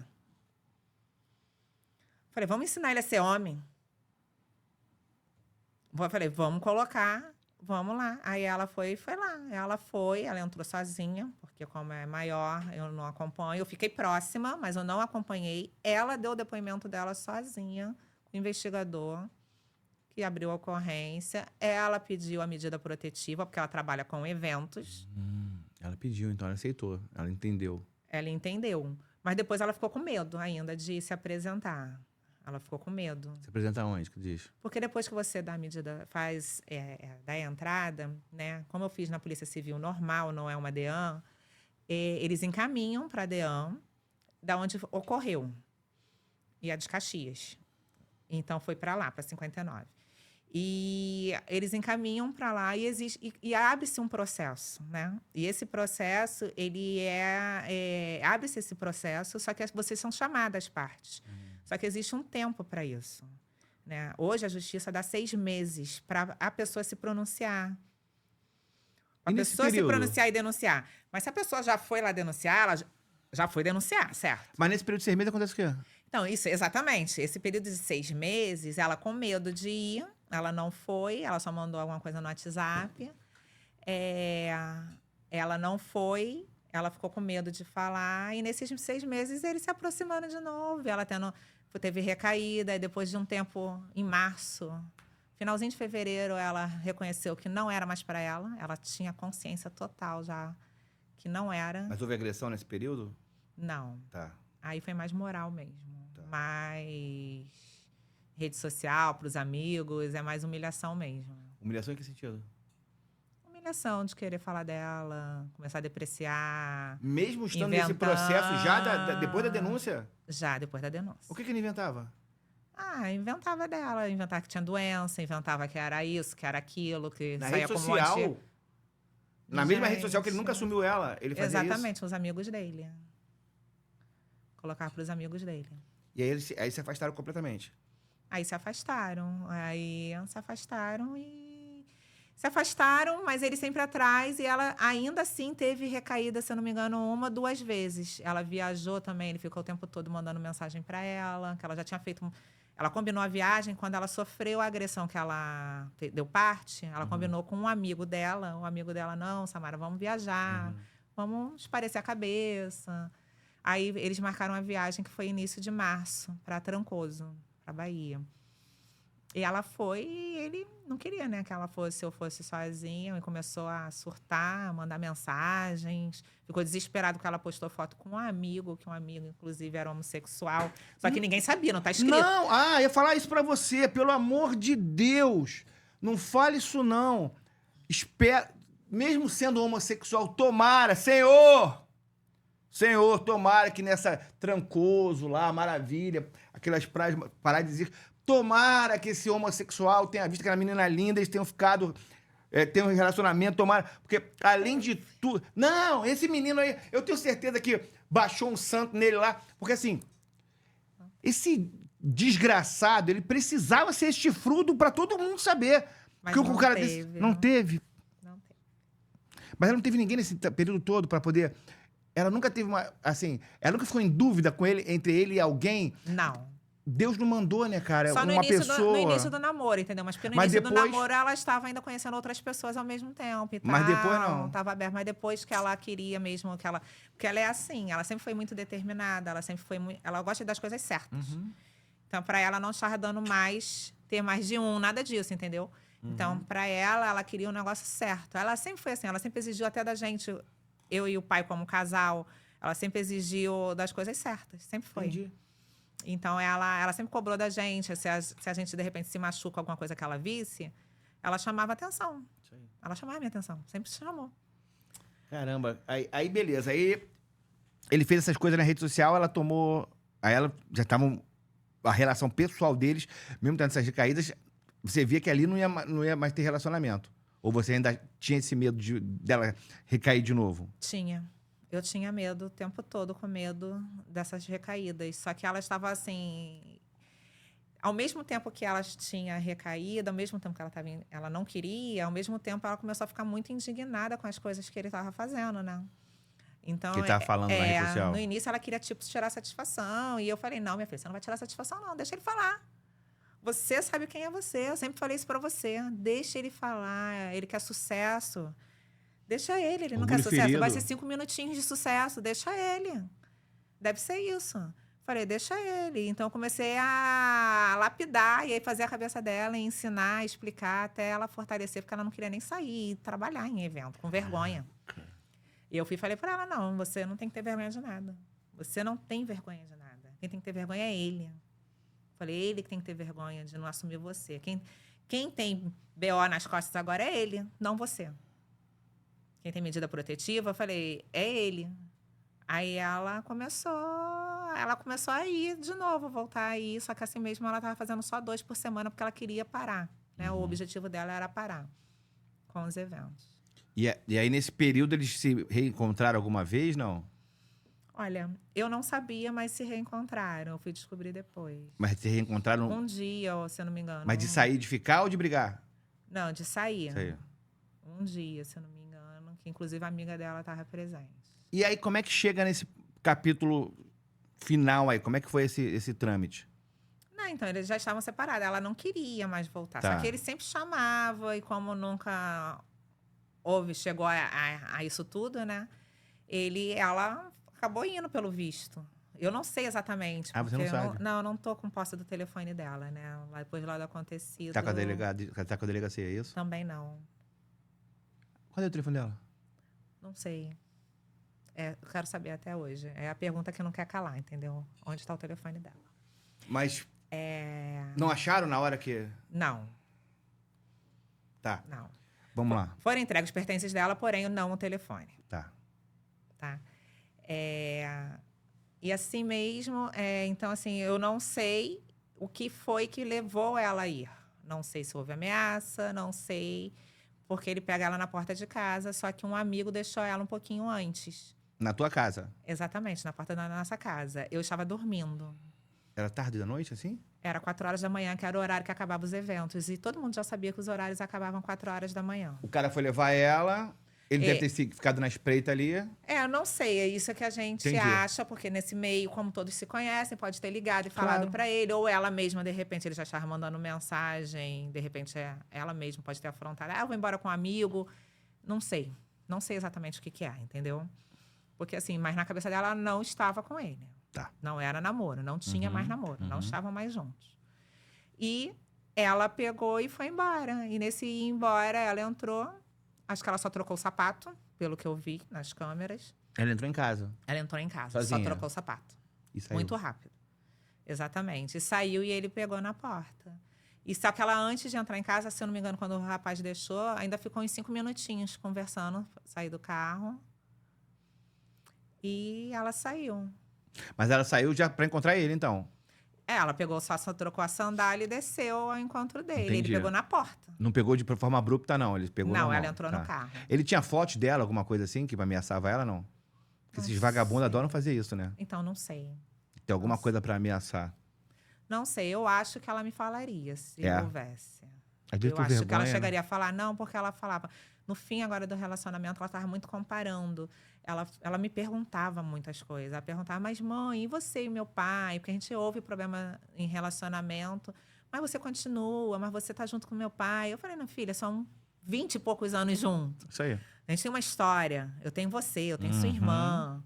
Falei, vamos ensinar ele a ser homem? Eu falei, vamos colocar, vamos lá. Aí ela foi lá. Ela entrou sozinha, porque como é maior, eu não acompanho. Eu fiquei próxima, mas eu não acompanhei. Ela deu o depoimento dela sozinha, o investigador que abriu a ocorrência. Ela pediu a medida protetiva, porque ela trabalha com eventos. Ela pediu, então ela aceitou. Ela entendeu. Ela entendeu. Mas depois ela ficou com medo ainda de se apresentar. Ela ficou com medo. Se apresenta onde, que diz? Porque depois que você dá a medida, dá a entrada, né? Como eu fiz na Polícia Civil normal, não é uma DEAN, eles encaminham para a DEAN da onde ocorreu. E a de Caxias. Então foi para lá, para 59. E eles encaminham para lá e abre-se um processo, né? E esse processo, abre-se esse processo, só que vocês são chamadas partes. Só que existe um tempo para isso, né? Hoje a justiça dá 6 meses para a pessoa se pronunciar. A pessoa se pronunciar e denunciar. Mas se a pessoa já foi lá denunciar, ela já foi denunciar, certo? Mas nesse período de 6 meses acontece o quê? Então, isso, exatamente. Esse período de 6 meses, ela com medo de ir, ela não foi, ela só mandou alguma coisa no WhatsApp. Ela não foi, ela ficou com medo de falar. E nesses 6 meses, ele se aproximando de novo. Ela teve recaída, e depois de um tempo, em março, finalzinho de fevereiro, ela reconheceu que não era mais para ela. Ela tinha consciência total já que não era. Mas houve agressão nesse período? Não. Tá. Aí foi mais moral mesmo. Tá. Mais rede social, pros amigos, é mais humilhação mesmo. Humilhação em que sentido? Humilhação de querer falar dela, começar a depreciar. Mesmo estando nesse processo, já depois da denúncia? Já, depois da denúncia. O que ele inventava? Inventava dela. Inventava que tinha doença, inventava que era isso, que era aquilo, que Na saía rede como social? Na mesma rede social que ele Gente. nunca assumiu ela, ele fazia Exatamente, os amigos dele. Colocar pros amigos dele. E aí, aí se afastaram completamente? Aí se afastaram, se afastaram, mas ele sempre atrás, e ela ainda assim teve recaída, se eu não me engano, 1, 2 vezes. Ela viajou também, ele ficou o tempo todo mandando mensagem para ela, que ela já tinha feito... Ela combinou a viagem quando ela sofreu a agressão que ela deu parte, ela combinou com um amigo dela, o amigo dela, não, Samara, vamos viajar, vamos esparecer a cabeça. Aí eles marcaram a viagem que foi início de março, para Trancoso, para Bahia. E ela foi e ele não queria, né, que eu fosse sozinha, e começou a surtar, a mandar mensagens. Ficou desesperado porque ela postou foto com um amigo, que um amigo, inclusive, era homossexual. Só que ninguém sabia, não tá escrito. Não, ia falar isso pra você, pelo amor de Deus. Não fale isso, não. Espera, mesmo sendo homossexual, tomara, Senhor, tomara que nessa Trancoso lá, maravilha, aquelas praias paradisíacas, tomara que esse homossexual tenha visto aquela menina linda, eles tenham ficado, tenham um relacionamento, tomara, porque além de tudo... Não, esse menino aí, eu tenho certeza que baixou um santo nele lá, porque assim, esse desgraçado, ele precisava ser chifrudo pra todo mundo saber. Mas porque não o cara teve. não teve. Não teve. Mas ela não teve ninguém nesse período todo pra poder... Ela nunca teve uma... Assim, ela nunca ficou em dúvida com ele, entre ele e alguém. Não. Deus não mandou, né, cara? Só no uma início pessoa... no início do namoro, entendeu? Mas porque no Mas início do depois- namoro ela estava ainda conhecendo outras pessoas ao mesmo tempo e Mas tal. depois não. Estava aberta. Mas depois que ela queria mesmo que ela... Porque ela é assim, ela sempre foi muito determinada, ela sempre foi muito... Ela gosta das coisas certas. Então, para ela não estava dando mais, ter mais de um, nada disso, entendeu? Então, para ela queria um negócio certo. Ela sempre foi assim, ela sempre exigiu até da gente, eu e o pai como casal, ela sempre exigiu das coisas certas, sempre foi. Entendi. Então, ela sempre cobrou da gente. Se a gente, de repente, se machuca alguma coisa que ela visse, ela chamava atenção. Isso aí. Ela chamava a minha atenção. Sempre chamou. Caramba. Aí, beleza. Aí ele fez essas coisas na rede social, ela tomou... Aí ela já estavam... A relação pessoal deles, mesmo tendo essas recaídas, Você via que ali não ia mais ter relacionamento? Ou você ainda tinha esse medo dela recair de novo? Tinha. Eu tinha medo o tempo todo, com medo dessas recaídas. Só que ela estava assim. Ao mesmo tempo que ela tinha recaído, ao mesmo tempo que ela não queria, ao mesmo tempo ela começou a ficar muito indignada com as coisas que ele estava fazendo, né? Então, Que ele tava falando na rede social. no início ela queria, tipo, tirar satisfação. E eu falei, não, minha filha, você não vai tirar satisfação, não. Deixa ele falar. Você sabe quem é você. Eu sempre falei isso pra você. Deixa ele falar. Ele quer sucesso. Deixa ele não quer Orgulho sucesso. ferido. Vai ser 5 minutinhos de sucesso. Deixa ele. Deve ser isso. Falei, deixa ele. Então, eu comecei a lapidar e aí fazer a cabeça dela, e ensinar, explicar, até ela fortalecer, porque ela não queria nem sair e trabalhar em evento, com vergonha. E eu fui e falei pra ela, não, você não tem que ter vergonha de nada. Você não tem vergonha de nada. Quem tem que ter vergonha é ele. Falei, ele que tem que ter vergonha de não assumir você. Quem tem BO nas costas agora é ele, não você. Quem tem medida protetiva, eu falei, é ele. Aí ela começou a ir de novo, voltar a ir. Só que assim mesmo ela estava fazendo só 2 por semana, porque ela queria parar. Né? O objetivo dela era parar com os eventos. E aí, nesse período, eles se reencontraram alguma vez, não? Olha, eu não sabia, mas se reencontraram. Eu fui descobrir depois. Mas se reencontraram... Um dia, se eu não me engano. Mas de sair, de ficar ou de brigar? Não, de sair. Isso aí. Um dia, se eu não me engano, que inclusive a amiga dela estava presente. E aí, como é que chega nesse capítulo final aí? Como é que foi esse trâmite? Não, então, eles já estavam separados. Ela não queria mais voltar. Tá. Só que ele sempre chamava, e como nunca chegou a isso tudo, né? Ela acabou indo pelo visto. Eu não sei exatamente. Ah, você não sabe? Eu não tô com posse do telefone dela, né? Depois lá do acontecido. Tá com a delegacia, é isso? Também não. Qual é o telefone dela? Não sei. Eu quero saber até hoje. É a pergunta que não quer calar, entendeu? Onde está o telefone dela? Mas não acharam na hora que... Não. Tá, Não. vamos lá. Foram entregues os pertences dela, porém não o telefone. Tá. Tá? E assim mesmo, então assim, eu não sei o que foi que levou ela a ir. Não sei se houve ameaça, não sei, porque ele pega ela na porta de casa, só que um amigo deixou ela um pouquinho antes. Na tua casa? Exatamente, na porta da nossa casa. Eu estava dormindo. Era tarde da noite, assim? Era 4 horas da manhã, que era o horário que acabavam os eventos. E todo mundo já sabia que os horários acabavam 4 horas da manhã. O cara foi levar ela, ele deve ter ficado na espreita ali. Eu não sei, é isso que a gente Entendi. acha, porque nesse meio, como todos se conhecem, pode ter ligado e falado Claro. pra ele, ou ela mesma, de repente, ele já estava mandando mensagem, de repente ela mesma pode ter afrontado, eu vou embora com um amigo, não sei exatamente o que é, entendeu? Porque assim, mas na cabeça dela, ela não estava com ele. Tá. Não era namoro, não tinha mais namoro, não estavam mais juntos. E ela pegou e foi embora, e nesse ir embora, ela entrou, acho que ela só trocou o sapato, pelo que eu vi nas câmeras. Ela entrou em casa. Ela entrou em casa, Sozinha. só trocou o sapato. E saiu. Muito rápido. Exatamente. E saiu e ele pegou na porta. E só que ela, antes de entrar em casa, se eu não me engano, quando o rapaz deixou, ainda ficou uns 5 minutinhos conversando, sair do carro. E ela saiu. Mas ela saiu já pra encontrar ele, então. Ela pegou, só trocou a sandália e desceu ao encontro dele. Entendi. Ele pegou na porta. Não pegou de forma abrupta, não. Ele pegou Não, normal. ela entrou Tá. no carro. Ele tinha foto dela, alguma coisa assim, que ameaçava ela, não? Porque esses Não vagabundos sei. adoram fazer isso, né? Então, não sei. Tem alguma Nossa. coisa pra ameaçar. Não sei, eu acho que ela me falaria, se houvesse. Às vezes Eu por acho que ela vergonha, né? chegaria a falar, não, porque ela falava. No fim agora do relacionamento, ela estava muito comparando. Ela me perguntava muitas coisas. Ela perguntava, mas mãe, e você e meu pai? Porque a gente ouve problema em relacionamento. Mas você continua, mas você tá junto com meu pai. Eu falei, não, filha, são 20 e poucos anos juntos. Isso aí. A gente tem uma história. Eu tenho você, eu tenho sua irmã.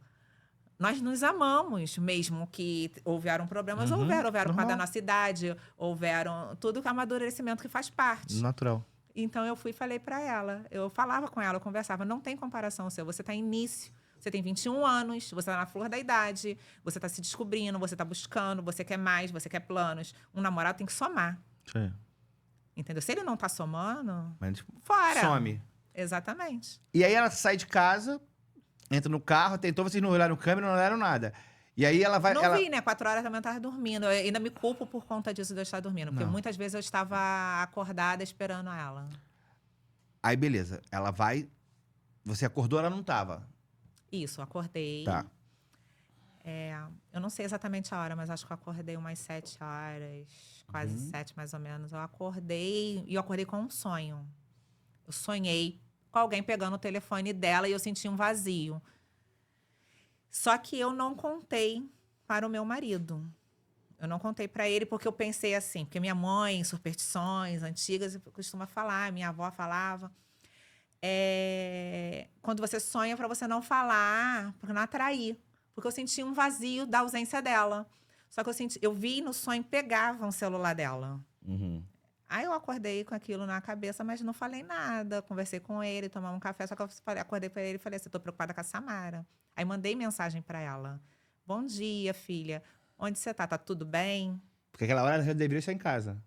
Nós nos amamos, mesmo que houveram problemas, houveram por causa normal. da nossa idade, houveram tudo que é amadurecimento que faz parte. Natural. Então, eu fui e falei pra ela. Eu falava com ela, eu conversava. Não tem comparação seu. Você tá em início. Você tem 21 anos, você tá na flor da idade. Você tá se descobrindo, você tá buscando, você quer mais, você quer planos. Um namorado tem que somar. Isso aí. Entendeu? Se ele não tá somando, Mas fora. some. Exatamente. E aí ela sai de casa, entra no carro, tentou, vocês não olharam câmera, não olharam nada. E aí ela vai... Não ela... vi, né? 4 horas também eu estava dormindo. Eu ainda me culpo por conta disso de eu estar dormindo. Porque Não. muitas vezes eu estava acordada esperando ela. Aí, beleza. Ela vai... Você acordou, ela não tava. Isso, acordei. Tá. Eu não sei exatamente a hora, mas acho que eu acordei umas 7 horas. Quase 7, mais ou menos. Eu acordei e eu acordei com um sonho. Eu sonhei com alguém pegando o telefone dela e eu senti um vazio. Só que eu não contei para o meu marido. Eu não contei para ele porque eu pensei assim, porque minha mãe, superstições antigas, costuma falar, minha avó falava. Quando você sonha, para você não falar, para não atrair. Porque eu senti um vazio da ausência dela. Só que eu vi no sonho, pegava um celular dela. Uhum. Aí eu acordei com aquilo na cabeça, mas não falei nada. Conversei com ele, tomamos um café, só que eu acordei para ele e falei assim, tô preocupada com a Samara. Aí mandei mensagem para ela. Bom dia, filha. Onde você tá? Tá tudo bem? Porque aquela hora ela já deveria estar em casa.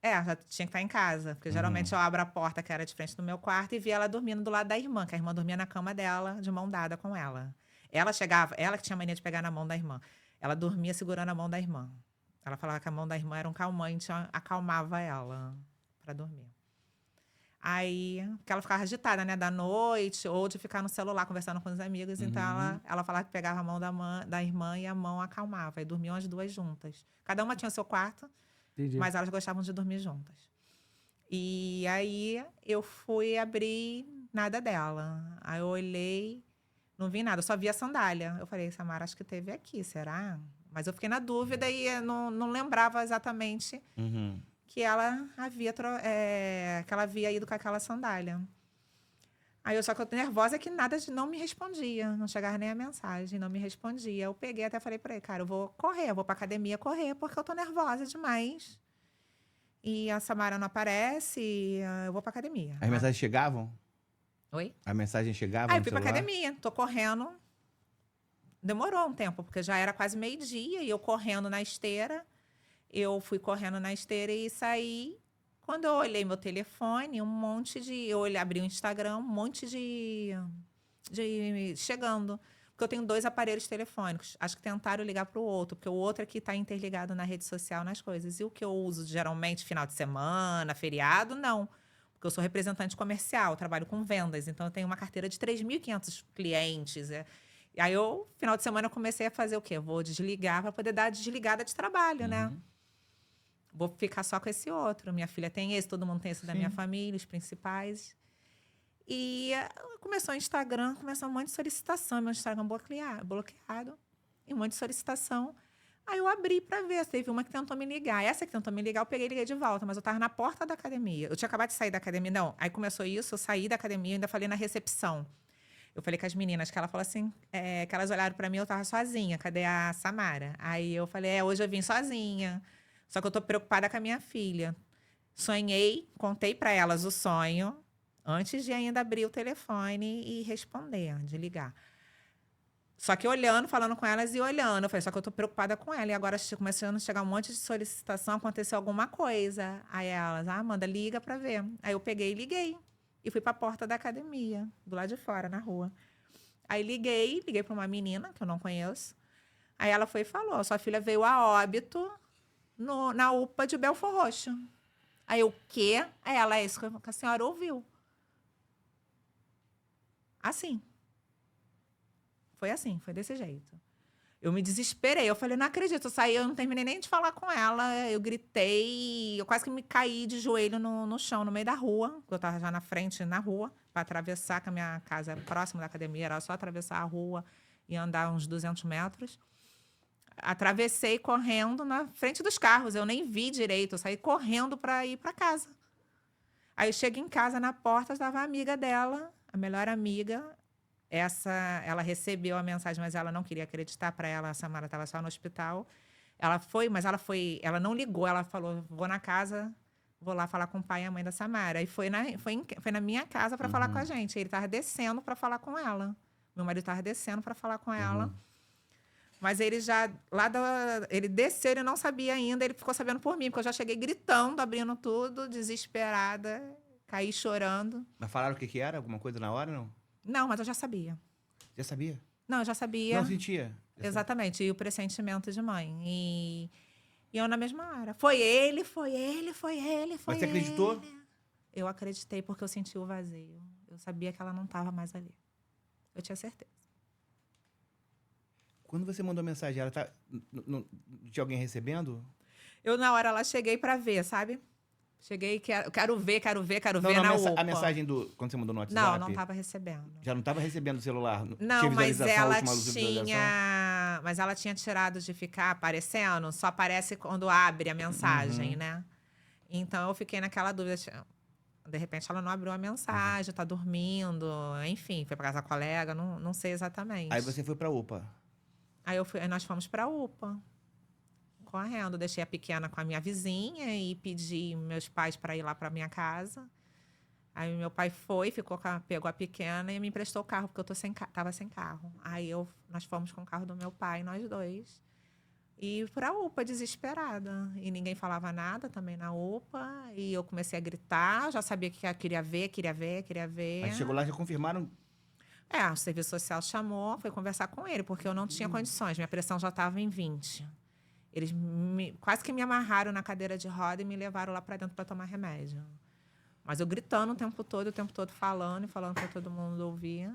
Já tinha que estar em casa. Porque geralmente eu abro a porta, que era de frente do meu quarto, e vi ela dormindo do lado da irmã, que a irmã dormia na cama dela, de mão dada com ela. Ela que tinha mania de pegar na mão da irmã. Ela dormia segurando a mão da irmã. Ela falava que a mão da irmã era um calmante, acalmava ela para dormir. Aí, porque ela ficava agitada, né, da noite, ou de ficar no celular conversando com os amigos. Então, ela falava que pegava a mão da irmã e a mão acalmava. E dormiam as duas juntas. Cada uma tinha o seu quarto, Entendi. mas elas gostavam de dormir juntas. E aí, eu fui abrir nada dela. Aí, eu olhei, não vi nada, eu só vi a sandália. Eu falei, Samara, acho que teve aqui, será? Mas eu fiquei na dúvida e não lembrava exatamente que ela havia ido com aquela sandália. Aí só que eu tô nervosa que nada não me respondia, não chegava nem a mensagem, não me respondia. Eu peguei até falei para ele, cara, eu vou correr, eu vou pra academia correr, porque eu tô nervosa demais. E a Samara não aparece, eu vou pra academia. As mensagens chegavam? Oi? A mensagem chegava Aí no eu fui pra celular? academia, tô correndo. Demorou um tempo, porque já era quase meio-dia e eu correndo na esteira. Eu fui correndo na esteira e saí. Quando eu olhei meu telefone, abri o Instagram, um monte de chegando. Porque eu tenho 2 aparelhos telefônicos. Acho que tentaram ligar para o outro, porque o outro aqui está interligado na rede social, nas coisas. E o que eu uso geralmente final de semana, feriado, não. Porque eu sou representante comercial, trabalho com vendas. Então, eu tenho uma carteira de 3.500 clientes. E aí, final de semana, eu comecei a fazer o quê? Vou desligar para poder dar a desligada de trabalho, né? Vou ficar só com esse outro. Minha filha tem esse, todo mundo tem esse da minha família, os principais. E começou o Instagram, começou um monte de solicitação. Meu Instagram bloqueado. E um monte de solicitação. Aí eu abri para ver. Teve uma que tentou me ligar. Essa que tentou me ligar, eu peguei e liguei de volta. Mas eu estava na porta da academia. Eu tinha acabado de sair da academia. Não, aí começou isso, eu saí da academia, ainda falei na recepção. Eu falei com as meninas, que ela falou assim, que elas olharam para mim, eu estava sozinha. Cadê a Samara? Aí eu falei, hoje eu vim sozinha. Só que eu tô preocupada com a minha filha. Sonhei, contei para elas o sonho, antes de ainda abrir o telefone e responder, de ligar. Só que olhando, falando com elas e olhando. Eu falei, só que eu tô preocupada com ela. E agora começando a chegar um monte de solicitação, aconteceu alguma coisa. Aí elas, Amanda, liga para ver. Aí eu peguei e liguei. E fui para a porta da academia, do lado de fora, na rua. Aí liguei para uma menina que eu não conheço. Aí ela foi e falou, sua filha veio a óbito na UPA de Belfor Roxo. Aí o quê? Aí ela, é isso que a senhora ouviu. Assim. Foi assim, foi desse jeito. Eu me desesperei, eu falei, não acredito, eu saí, eu não terminei nem de falar com ela, eu gritei, eu quase que me caí de joelho no chão, no meio da rua, porque eu estava já na frente, na rua, para atravessar, que a minha casa próxima da academia, era só atravessar a rua e andar uns 200 metros. Atravessei correndo na frente dos carros, eu nem vi direito, eu saí correndo para ir para casa. Aí eu chego em casa, na porta, estava a amiga dela, a melhor amiga. Ela recebeu a mensagem, mas ela não queria acreditar. Para ela, a Samara estava só no hospital. Ela não ligou, ela falou, vou na casa, vou lá falar com o pai e a mãe da Samara. E foi na minha casa para falar com a gente. Ele estava descendo para falar com ela. Meu marido estava descendo para falar com ela. Mas ele ele desceu, ele não sabia ainda, ele ficou sabendo por mim, porque eu já cheguei gritando, abrindo tudo, desesperada, caí chorando. Mas falaram o que era? Alguma coisa na hora, não? Não, mas eu já sabia. Já sabia? Não, eu já sabia. Não sentia? Exatamente, e o pressentimento de mãe. E eu na mesma hora. Foi ele, foi ele, foi ele, foi Você acreditou? ele. Eu acreditei porque eu senti o vazio. Eu sabia que ela não estava mais ali. Eu tinha certeza. Quando você mandou a mensagem, ela tá. Tinha alguém recebendo? Eu, na hora, lá cheguei pra ver, sabe? Cheguei, quero ver na UPA. A mensagem quando você mandou no WhatsApp. Não, não estava recebendo. Já não estava recebendo o celular? Não, Tinha mas visualização, ela última luz de visualização? mas ela tinha tirado de ficar aparecendo, só aparece quando abre a mensagem, né? Então eu fiquei naquela dúvida. De repente ela não abriu a mensagem, tá dormindo, enfim, foi pra casa da colega, não sei exatamente. Aí você foi pra UPA. Aí nós fomos pra UPA. Correndo, deixei a pequena com a minha vizinha e pedi meus pais para ir lá para minha casa. Aí meu pai pegou a pequena e me emprestou o carro, porque eu tava sem carro. Aí nós fomos com o carro do meu pai, nós dois. E pra UPA, desesperada. E ninguém falava nada também na UPA. E eu comecei a gritar, já sabia que queria ver. Aí chegou lá, já confirmaram. O serviço social chamou, foi conversar com ele, porque eu não tinha condições, minha pressão já estava em 20. Eles quase que me amarraram na cadeira de roda e me levaram lá para dentro para tomar remédio. Mas eu gritando o tempo todo falando para todo mundo ouvir.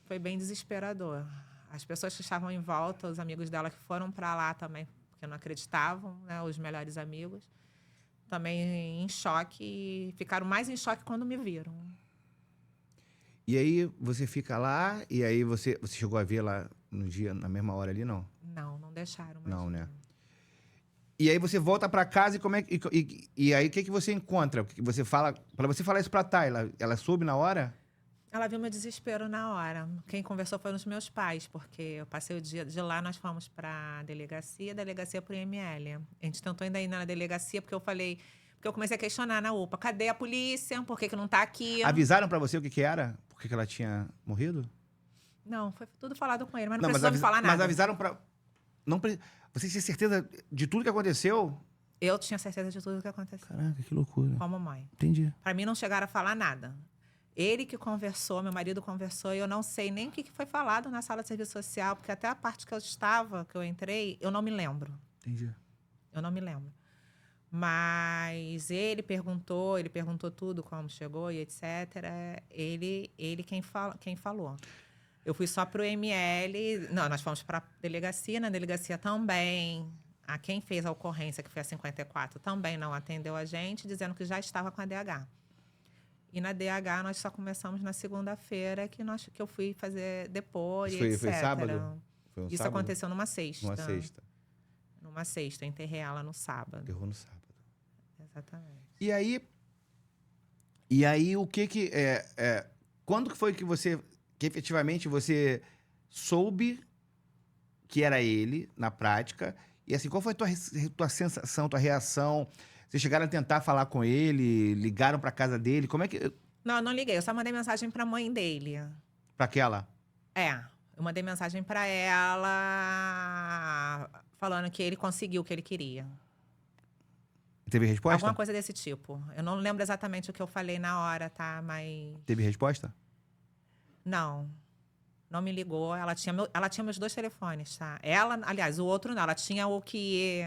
Foi bem desesperador. As pessoas que estavam em volta, os amigos dela que foram para lá também, porque não acreditavam, né, os melhores amigos, também em choque, e ficaram mais em choque quando me viram. E aí você fica lá, e aí você chegou a ver lá no dia, na mesma hora ali, não? Não deixaram mais. Não, né? E aí você volta pra casa e como é que. E aí o que você encontra? O que você fala. Pra você falar isso pra Thay, ela soube na hora? Ela viu meu desespero na hora. Quem conversou foram os meus pais, porque eu passei o dia de lá, nós fomos pra delegacia pro IML. A gente tentou ainda ir na delegacia, porque eu comecei a questionar na UPA. Cadê a polícia? Por que não tá aqui? Avisaram pra você o que era? Por que ela tinha morrido? Não, foi tudo falado com ele, mas não precisou me falar nada. Mas avisaram pra. Você tinha certeza de tudo que aconteceu? Eu tinha certeza de tudo que aconteceu. Caraca, que loucura. Como mãe. Entendi. Pra mim não chegaram a falar nada. Ele que conversou, meu marido conversou, e eu não sei nem o que foi falado na sala de serviço social, porque até a parte que eu entrei, eu não me lembro. Entendi. Eu não me lembro. Mas ele perguntou tudo, como chegou e etc. Ele quem falou. Eu fui só pro ML. Não, nós fomos para delegacia. Na delegacia também, quem fez a ocorrência, que foi a 54, também não atendeu a gente, dizendo que já estava com a DH. E na DH nós só começamos na segunda-feira, que eu fui fazer depor e etc. Foi sábado? Foi um Isso sábado? aconteceu numa sexta. Numa sexta. Eu enterrei ela no sábado. Enterrou no sábado. Exatamente. E aí o que quando que foi que efetivamente você soube que era ele, na prática? E assim, qual foi a tua sensação, tua reação? Vocês chegaram a tentar falar com ele? Ligaram pra casa dele? Como é que... Não, eu não liguei. Eu só mandei mensagem pra mãe dele. Pra aquela? Eu mandei mensagem pra ela falando que ele conseguiu o que ele queria. Teve resposta? Alguma coisa desse tipo. Eu não lembro exatamente o que eu falei na hora, tá? Mas... Teve resposta? Não me ligou. Ela tinha meus 2 telefones, tá? Aliás, o outro não. Ela tinha o que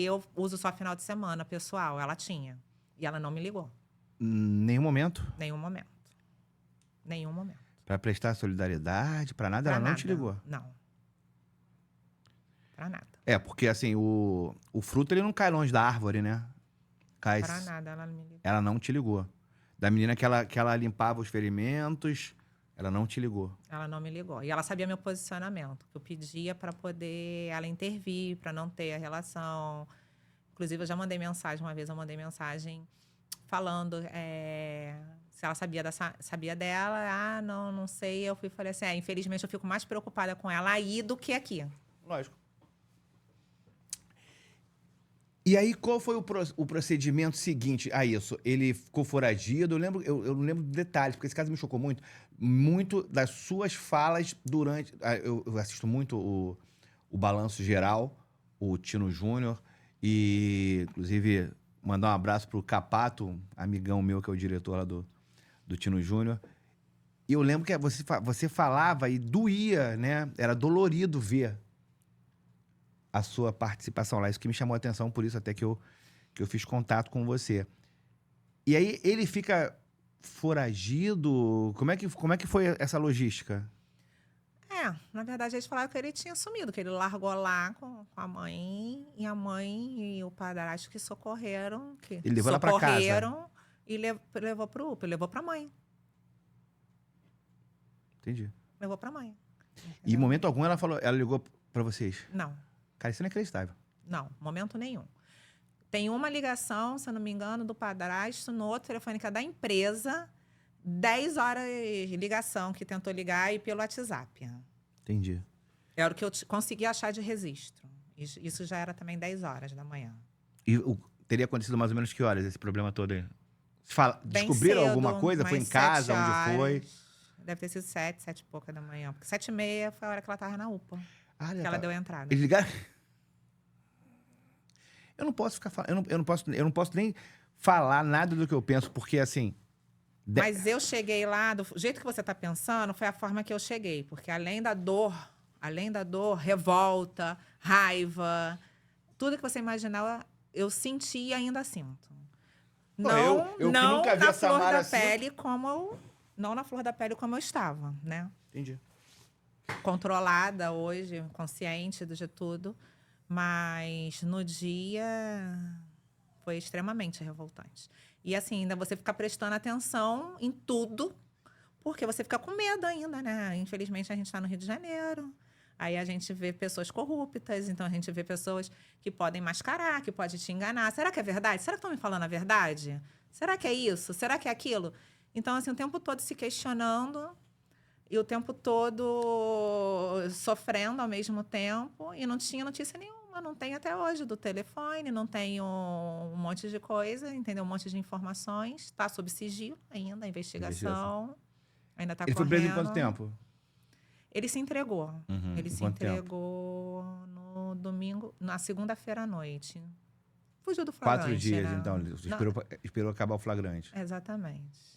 eu uso só final de semana, pessoal. Ela tinha. E ela não me ligou. Nenhum momento? Nenhum momento. Pra prestar solidariedade, pra nada? Ela não te ligou? Não. Pra nada. Porque assim, o fruto ele não cai longe da árvore, né? Cai... Pra nada, ela não me ligou. Ela não te ligou. Da menina que ela limpava os ferimentos, ela não te ligou. Ela não me ligou. E ela sabia meu posicionamento, que eu pedia para poder ela intervir, para não ter a relação. Inclusive, eu já mandei mensagem, uma vez eu mandei mensagem falando se ela sabia dela. Não sei. Eu falei assim, infelizmente eu fico mais preocupada com ela aí do que aqui. Lógico. E aí, qual foi o procedimento seguinte a isso? Ele ficou foragido? Eu não lembro detalhes, porque esse caso me chocou muito. Muito das suas falas durante... Eu assisto muito o Balanço Geral, o Tino Júnior, e, inclusive, mandar um abraço pro Capato, amigão meu, que é o diretor lá do Tino Júnior. E eu lembro que você falava e doía, né? Era dolorido ver a sua participação lá. Isso que me chamou a atenção, por isso até que eu fiz contato com você. E aí ele fica foragido? Como é que foi essa logística? Na verdade, eles falaram que ele tinha sumido, que ele largou lá com a mãe, e a mãe e o padrasto que socorreram. Que Ele levou ela pra casa? Socorreram e levou pro UPA, levou pra mãe. Entendi. Levou pra mãe. E em momento algum ela ligou pra vocês? Não, Cara, isso é inacreditável. não, momento nenhum. Tem uma ligação, se eu não me engano, do padrasto no outro telefone que é da empresa, 10 horas de ligação que tentou ligar e pelo WhatsApp. Entendi. Era o que eu consegui achar de registro. Isso já era também 10 horas da manhã. E teria acontecido mais ou menos que horas esse problema todo aí? Bem Descobriram cedo, alguma coisa? Foi em umas casa? 7 Onde foi? horas. Deve ter sido 7 e pouca da manhã. Porque 7h30 foi a hora que ela estava na UPA. Ah, Que ela deu a entrada. Eles ligaram. Eu não posso ficar falando. Eu não posso nem falar nada do que eu penso, porque assim. Mas eu cheguei lá, do jeito que você está pensando, foi a forma que eu cheguei. Porque além da dor, revolta, raiva, tudo que você imaginava, eu senti e ainda sinto. Eu que Não nunca vi na a flor Samara da assim. pele como eu, não na flor da pele como eu estava, né? Entendi. Controlada hoje, consciente de tudo, mas no dia foi extremamente revoltante. E assim, ainda você fica prestando atenção em tudo, porque você fica com medo ainda, né? Infelizmente a gente está no Rio de Janeiro. Aí a gente vê pessoas corruptas, então a gente vê pessoas que podem mascarar, que podem te enganar. Será que é verdade? Será que estão me falando a verdade? Será que é isso? Será que é aquilo? Então, assim, o tempo todo se questionando e o tempo todo sofrendo ao mesmo tempo. E não tinha notícia nenhuma. Não tem até hoje do telefone, não tem um monte de coisa, entendeu? Um monte de informações. Está sob sigilo ainda, a investigação. Ainda está correndo. Ele foi preso em quanto tempo? Ele se entregou. Uhum. Ele Em se quanto tempo? entregou no domingo, na segunda-feira à noite. Fugiu do 4 flagrante, dias, né? então. Ele esperou acabar o flagrante. Exatamente.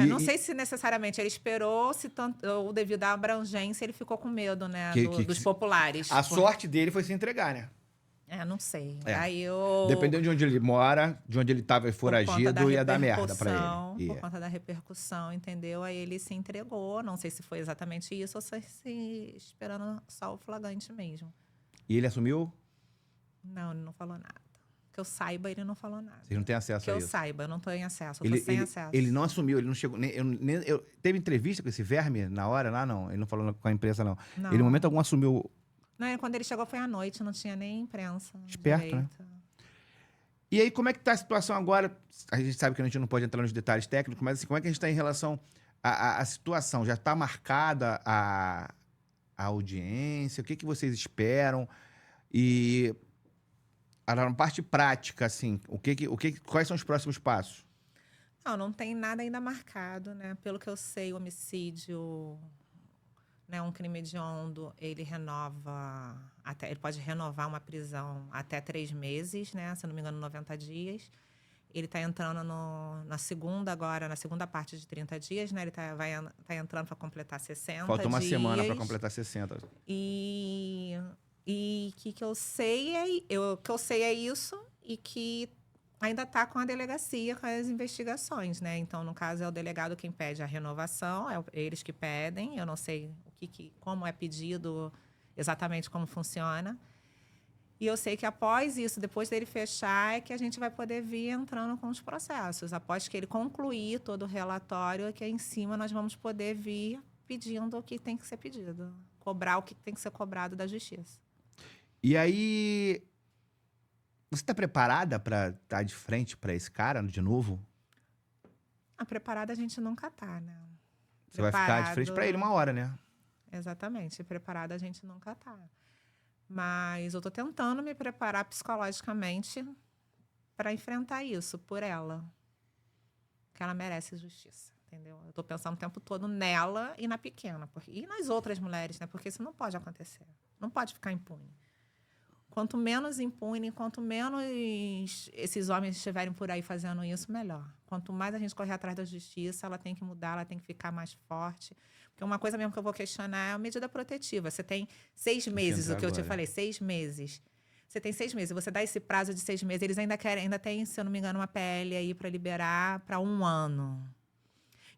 Não E- sei se necessariamente ele esperou, se tanto, ou devido à abrangência, ele ficou com medo, né? Dos que- populares. A sorte dele foi se entregar, né? Não sei. É. Aí eu... Dependendo de onde ele mora, de onde ele estava foragido, ia dar merda pra ele. Por conta da repercussão, entendeu? Aí ele se entregou. Não sei se foi exatamente isso ou se esperando só o flagrante mesmo. E ele assumiu? Não, ele não falou nada. Que eu saiba, ele não falou nada. Vocês não têm acesso Que a eu isso? saiba, eu não estou em acesso. Eu tô sem acesso. Ele não assumiu, ele não chegou. Teve entrevista com esse verme na hora lá? Não. Ele não falou com a imprensa, não. Não. Ele, em momento algum, assumiu. Não, quando ele chegou foi à noite, não tinha nem imprensa. Esperto, direita. né? E aí, como é que tá a situação agora? A gente sabe que a gente não pode entrar nos detalhes técnicos, mas assim, como é que a gente está em relação à situação? Já está marcada a audiência? O que vocês esperam? E na parte prática, assim, quais são os próximos passos? Não tem nada ainda marcado, né? Pelo que eu sei, o homicídio, né, um crime hediondo, ele pode renovar uma prisão até 3 meses, né? Se não me engano, 90 dias. Ele está entrando na segunda parte de 30 dias, né? Ele tá entrando para completar 60 Falta uma dias. semana para completar 60. E que eu sei é isso, e que ainda está com a delegacia, com as investigações, né? Então, no caso, é o delegado quem pede a renovação, eles que pedem. Eu não sei como é pedido, exatamente como funciona. E eu sei que após isso, depois dele fechar, é que a gente vai poder vir entrando com os processos. Após que ele concluir todo o relatório, é que em cima nós vamos poder vir pedindo o que tem que ser pedido. Cobrar o que tem que ser cobrado da justiça. E aí, você está preparada para estar de frente para esse cara de novo? Preparada a gente nunca tá, né? Você vai ficar de frente para ele uma hora, né? Exatamente. Preparada a gente nunca tá. Mas eu tô tentando me preparar psicologicamente para enfrentar isso por ela. Porque ela merece justiça, entendeu? Eu tô pensando o tempo todo nela e na pequena. E nas outras mulheres, né? Porque isso não pode acontecer. Não pode ficar impune. Quanto menos impune, quanto menos esses homens estiverem por aí fazendo isso, melhor. Quanto mais a gente correr atrás da justiça, ela tem que mudar, ela tem que ficar mais forte. Porque uma coisa mesmo que eu vou questionar é a medida protetiva. Você tem 6 meses, o que eu te falei, 6 meses. Você tem 6 meses, você dá esse prazo de 6 meses, eles ainda querem, ainda tem, se eu não me engano, uma PL aí para liberar para 1 ano.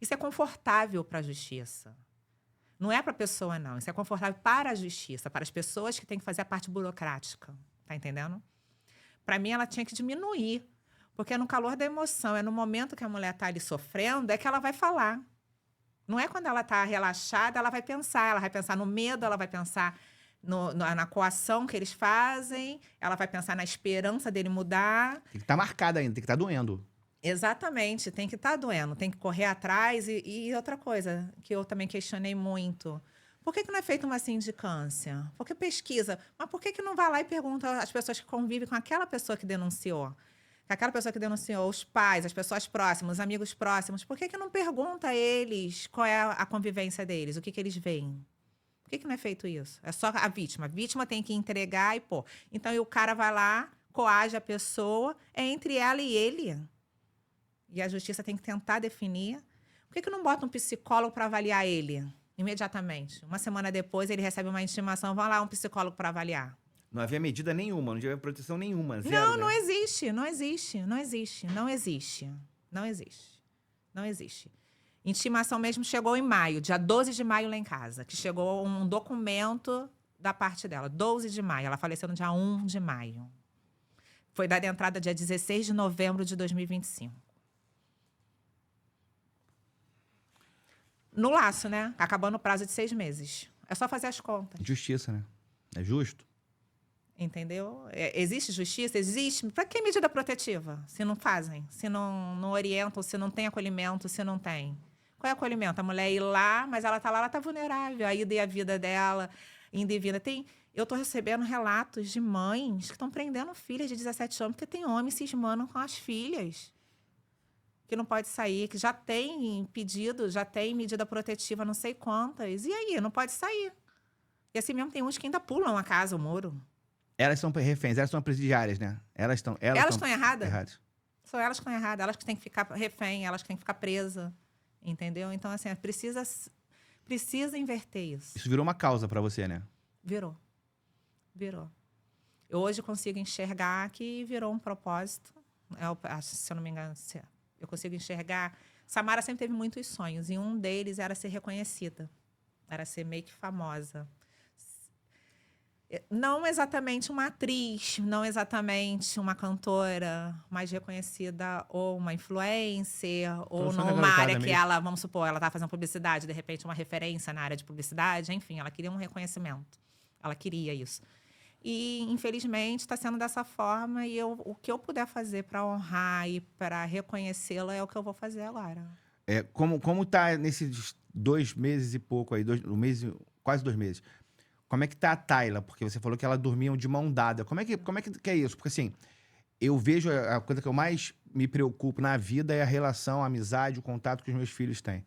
Isso é confortável para a justiça. Não é para a pessoa, não. Isso é confortável para a justiça, para as pessoas que têm que fazer a parte burocrática. Tá entendendo? Para mim, ela tinha que diminuir. Porque é no calor da emoção, é no momento que a mulher está ali sofrendo, é que ela vai falar. Não é quando ela está relaxada, ela vai pensar no medo, ela vai pensar na coação que eles fazem, ela vai pensar na esperança dele mudar. Tem que estar marcada ainda, tem que estar doendo. Exatamente, tem que estar doendo, tem que correr atrás. E outra coisa que eu também questionei muito, por que não é feita uma sindicância? Porque pesquisa, mas por que não vai lá e pergunta às pessoas que convivem com aquela pessoa que denunciou? Aquela pessoa que denunciou, os pais, as pessoas próximas, os amigos próximos, por que não pergunta a eles qual é a convivência deles, o que eles veem? Por que não é feito isso? É só a vítima. A vítima tem que entregar e pô. Então, o cara vai lá, coage a pessoa, é entre ela e ele. E a justiça tem que tentar definir. Por que não bota um psicólogo para avaliar ele imediatamente? Uma semana depois, ele recebe uma intimação, vai lá um psicólogo para avaliar. Não havia medida nenhuma, não havia proteção nenhuma, zero, Não, né? não existe, não existe, não existe, não existe, não existe, não existe. Intimação mesmo chegou em maio, dia 12 de maio lá em casa, que chegou um documento da parte dela, 12 de maio, ela faleceu no dia 1 de maio. Foi dada entrada dia 16 de novembro de 2025. No laço, né? Acabando o prazo de 6 meses. É só fazer as contas. Justiça, né? É justo? Entendeu? Existe justiça? Existe. Para que medida protetiva? Se não fazem, se não orientam, se não tem acolhimento, se não tem. Qual é o acolhimento? A mulher ir lá, mas ela está lá, ela está vulnerável. A ida e a vida dela, indo e vinda. Eu estou recebendo relatos de mães que estão prendendo filhas de 17 anos porque tem homens cismando com as filhas. Que não pode sair, que já tem pedido, já tem medida protetiva, não sei quantas. E aí, não pode sair. E assim mesmo tem uns que ainda pulam a casa, o muro. Elas são reféns, elas são presidiárias, né? Elas estão erradas? São elas que estão erradas. Elas que têm que ficar refém, elas que têm que ficar presas. Entendeu? Então, assim, precisa inverter isso. Isso virou uma causa para você, né? Virou. Eu hoje consigo enxergar que virou um propósito. Se eu não me engano, eu consigo enxergar. Samara sempre teve muitos sonhos, e um deles era ser reconhecida. Era ser meio que famosa. Não exatamente uma atriz, não exatamente uma cantora mais reconhecida, ou uma influencer, ou numa área que ela, vamos supor, ela está fazendo publicidade, de repente uma referência na área de publicidade, enfim, ela queria um reconhecimento. Ela queria isso. E, infelizmente, está sendo dessa forma, e o que eu puder fazer para honrar e para reconhecê-la é o que eu vou fazer agora. Como está nesses 2 meses e pouco aí, quase 2 meses? Como é que tá a Tayla? Porque você falou que ela dormiam de mão dada. Como é que é isso? Porque assim, eu vejo a coisa que eu mais me preocupo na vida é a relação, a amizade, o contato que os meus filhos têm.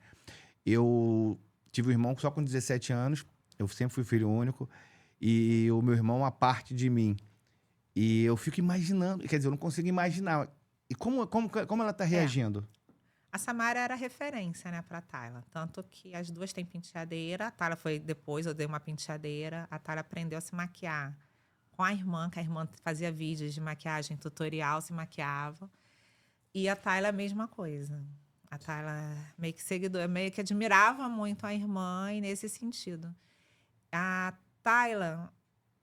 Eu tive um irmão só com 17 anos, eu sempre fui filho único, e o meu irmão uma parte de mim. E eu fico imaginando, quer dizer, eu não consigo imaginar. E como ela tá reagindo? A Samara era referência, né, para a Tayla. Tanto que as duas têm penteadeira. A Tayla foi depois, eu dei uma penteadeira. A Tayla aprendeu a se maquiar com a irmã, que a irmã fazia vídeos de maquiagem, tutorial, se maquiava. E a Tayla, a mesma coisa. A Tayla meio que admirava muito a irmã, e nesse sentido. A Tayla,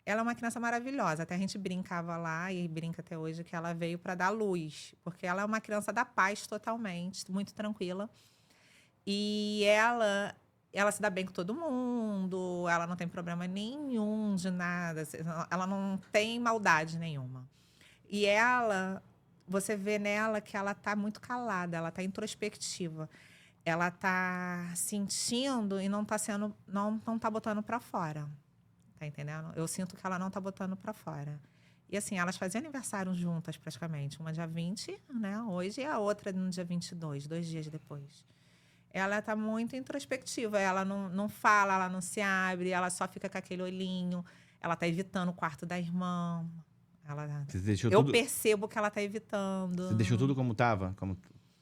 ela é uma criança maravilhosa. Até a gente brincava lá, e brinca até hoje, que ela veio para dar luz. Porque ela é uma criança da paz totalmente, muito tranquila. E ela se dá bem com todo mundo, ela não tem problema nenhum de nada, ela não tem maldade nenhuma. E você vê nela que ela está muito calada, ela está introspectiva. Ela está sentindo e não está botando para fora. Tá entendendo? Eu sinto que ela não tá botando para fora. E assim, elas faziam aniversário juntas praticamente. Uma dia 20, né? Hoje, e a outra no dia 22, 2 dias depois. Ela tá muito introspectiva. Ela não fala, ela não se abre, ela só fica com aquele olhinho. ela tá evitando o quarto da irmã. Você deixou Eu tudo, percebo que ela tá evitando. você deixou tudo como tava?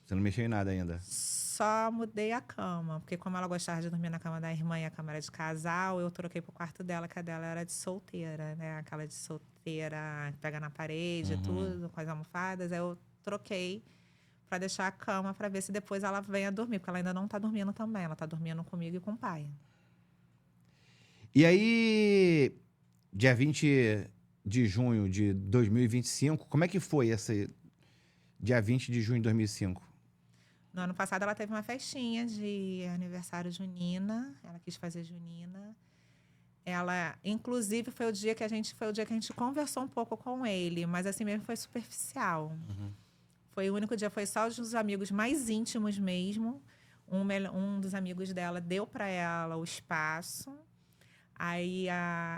Você não mexeu em nada ainda? Só mudei a cama, porque como ela gostava de dormir na cama da irmã e a cama era de casal, eu troquei pro quarto dela, que a dela era de solteira, né? Aquela de solteira que pega na parede, tudo, com as almofadas. Aí eu troquei pra deixar a cama pra ver se depois ela venha dormir, porque ela ainda não tá dormindo também, ela tá dormindo comigo e com o pai. E aí, dia 20 de junho de 2025, como é que foi esse dia 20 de junho de 2005? No ano passado ela teve uma festinha de aniversário junina, ela quis fazer junina. Ela, inclusive, foi o dia que a gente conversou um pouco com ele, mas assim mesmo foi superficial. Foi o único dia, foi só os amigos mais íntimos mesmo. Um dos amigos dela deu para ela o espaço. Aí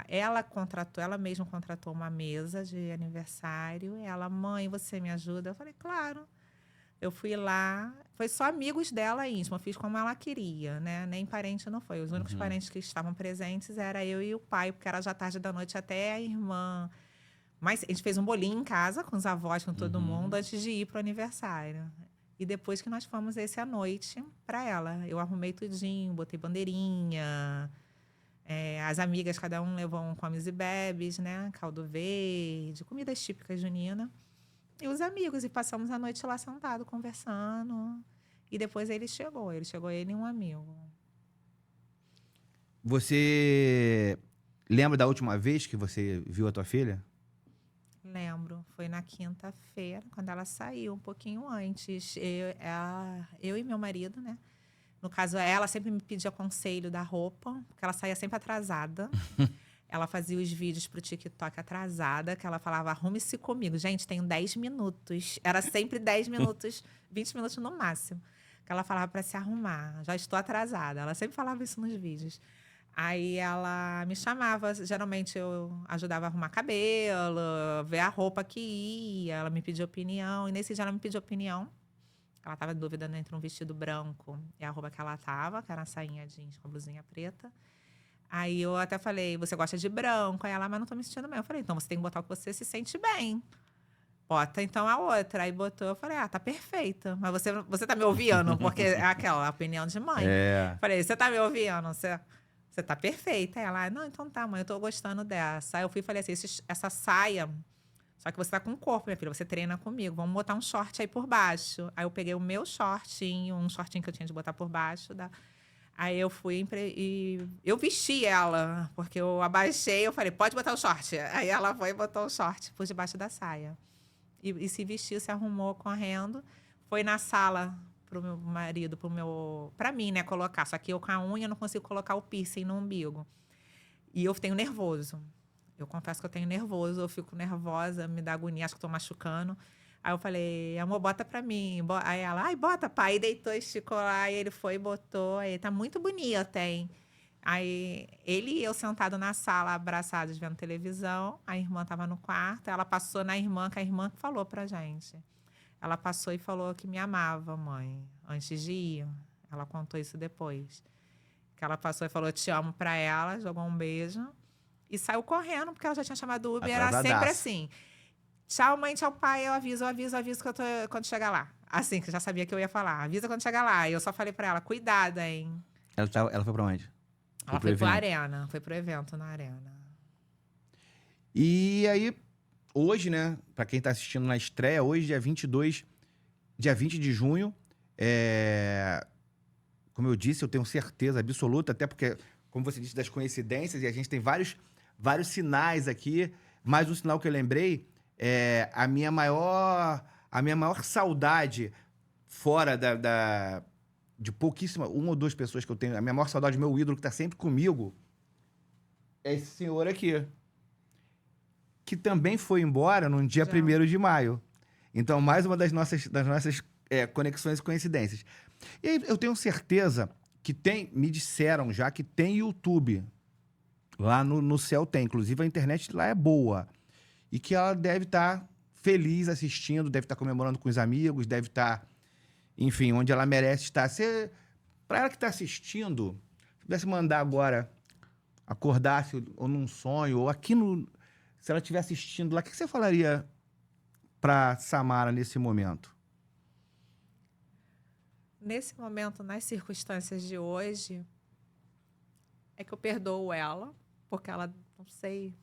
ela mesma contratou uma mesa de aniversário. Ela, mãe, você me ajuda? Eu falei, claro. Eu fui lá, foi só amigos dela íntimo, eu fiz como ela queria, né? Nem parente não foi. Os únicos parentes que estavam presentes era eu e o pai, porque era já tarde da noite até a irmã. Mas a gente fez um bolinho em casa com os avós, com todo mundo, antes de ir pro aniversário. E depois que nós fomos esse à noite para ela, eu arrumei tudinho, botei bandeirinha. As amigas, cada um levou um comes e bebes, né? Caldo verde, comidas típicas juninas. E os amigos, e passamos a noite lá sentado, conversando. E depois ele chegou ele e um amigo. Você lembra da última vez que você viu a tua filha? Lembro, foi na quinta-feira, quando ela saiu, um pouquinho antes. Eu e meu marido, né? No caso, ela sempre me pedia conselho da roupa, porque ela saía sempre atrasada. Ela fazia os vídeos pro TikTok atrasada, que ela falava, arrume-se comigo. Gente, tenho 10 minutos. Era sempre 10 minutos, 20 minutos no máximo. Que ela falava para se arrumar. Já estou atrasada. Ela sempre falava isso nos vídeos. Aí ela me chamava, geralmente eu ajudava a arrumar cabelo, ver a roupa que ia. Ela me pedia opinião. E nesse dia ela me pediu opinião. Ela estava em dúvida entre um vestido branco e a roupa que ela tava, que era uma sainha jeans com a blusinha preta. Aí eu até falei, você gosta de branco? Aí ela, mas não tô me sentindo bem. Eu falei, então você tem que botar o que você se sente bem. Bota então a outra. Aí botou, eu falei, tá perfeita. Mas você tá me ouvindo? Porque é aquela opinião de mãe. Falei, você tá me ouvindo? Você tá perfeita. Aí ela, não, então tá, mãe, eu tô gostando dessa. Aí eu fui e falei assim, essa saia, só que você tá com o corpo, minha filha, você treina comigo, vamos botar um short aí por baixo. Aí eu peguei o meu shortinho, um shortinho que eu tinha de botar por baixo Aí eu fui e eu vesti ela, porque eu abaixei, eu falei, pode botar o short. Aí ela foi e botou o short por debaixo da saia. E se vestiu, se arrumou correndo. Foi na sala pro meu marido, pra mim, né, colocar. Só que eu com a unha não consigo colocar o piercing no umbigo. E eu tenho nervoso. Eu confesso que eu tenho nervoso, eu fico nervosa, me dá agonia, acho que tô machucando. Aí eu falei, amor, bota pra mim. Aí ela, ai, bota, pai. Aí deitou, esticou lá, e ele foi e botou. Aí tá muito bonita, hein? Aí ele e eu sentado na sala, abraçados, vendo televisão. A irmã tava no quarto, ela passou na irmã, que a irmã falou pra gente. Ela passou e falou que me amava, mãe, antes de ir. Ela contou isso depois. Que ela passou e falou, te amo pra ela, jogou um beijo. E saiu correndo, porque ela já tinha chamado o Uber. Era sempre assim. Tchau, mãe, tchau, pai. Eu aviso que eu tô quando chegar lá. Assim, que eu já sabia que eu ia falar. Avisa quando chegar lá. E eu só falei pra ela, cuidado, hein? Ela foi pra onde? Ela foi pro Arena. Foi pro evento na Arena. E aí, hoje, né? Pra quem tá assistindo na estreia, hoje, dia 20 de junho, como eu disse, eu tenho certeza absoluta, até porque, como você disse, das coincidências, e a gente tem vários sinais aqui, mas um sinal que eu lembrei a minha maior saudade, fora de pouquíssima, uma ou duas pessoas que eu tenho, a minha maior saudade, meu ídolo que tá sempre comigo, é esse senhor aqui, que também foi embora no dia 1º de maio. Então, mais uma das nossas conexões e coincidências. E aí, eu tenho certeza que me disseram já que tem YouTube. Lá no céu tem. Inclusive, a internet lá é boa. E que ela deve estar feliz assistindo, deve estar comemorando com os amigos, deve estar, enfim, onde ela merece estar. Para ela que está assistindo, se pudesse mandar agora acordasse ou num sonho, ou aqui no... Se ela estiver assistindo lá, o que você falaria pra Samara nesse momento? Nesse momento, nas circunstâncias de hoje, é que eu perdoo ela, porque ela, não sei,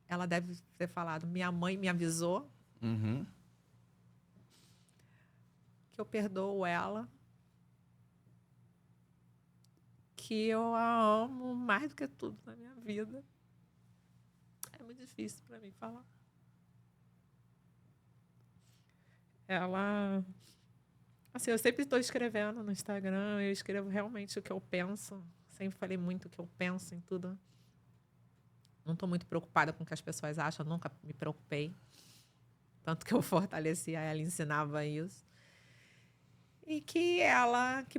ela deve ter falado, minha mãe me avisou, Uhum. que eu perdoo ela, que eu a amo mais do que tudo na minha vida. É muito difícil para mim falar. Ela... Assim, eu sempre estou escrevendo no Instagram, eu escrevo realmente o que eu penso. Sempre falei muito o que eu penso em tudo. Não estou muito preocupada com o que as pessoas acham, nunca me preocupei. Tanto que eu fortalecia ela, ensinava isso. E que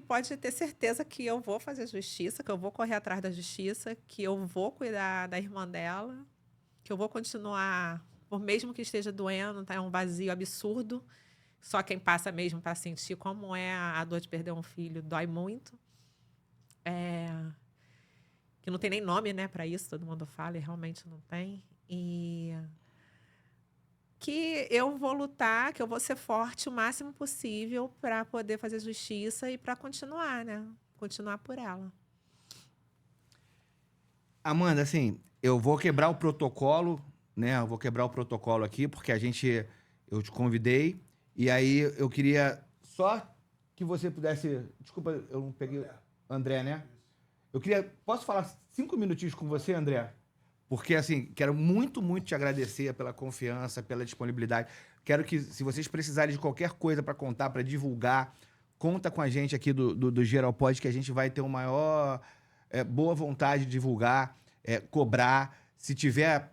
pode ter certeza que eu vou fazer justiça, que eu vou correr atrás da justiça, que eu vou cuidar da irmã dela, que eu vou continuar, por mesmo que esteja doendo, tá? É um vazio absurdo. Só quem passa mesmo para sentir como é a dor de perder um filho dói muito. Que não tem nem nome, né, para isso, todo mundo fala, e realmente não tem. E que eu vou lutar, que eu vou ser forte o máximo possível para poder fazer justiça e para continuar, né? Continuar por ela. Amanda, assim, eu vou quebrar o protocolo, né? Eu vou quebrar o protocolo aqui, porque eu te convidei, e aí eu queria só que você pudesse... Desculpa, eu não peguei... André, né? Eu queria... Posso falar 5 minutinhos com você, André? Porque, assim, quero muito, muito te agradecer pela confiança, pela disponibilidade. Quero que, se vocês precisarem de qualquer coisa para contar, para divulgar, conta com a gente aqui do Geralpod, que a gente vai ter uma maior boa vontade de divulgar, cobrar. Se tiver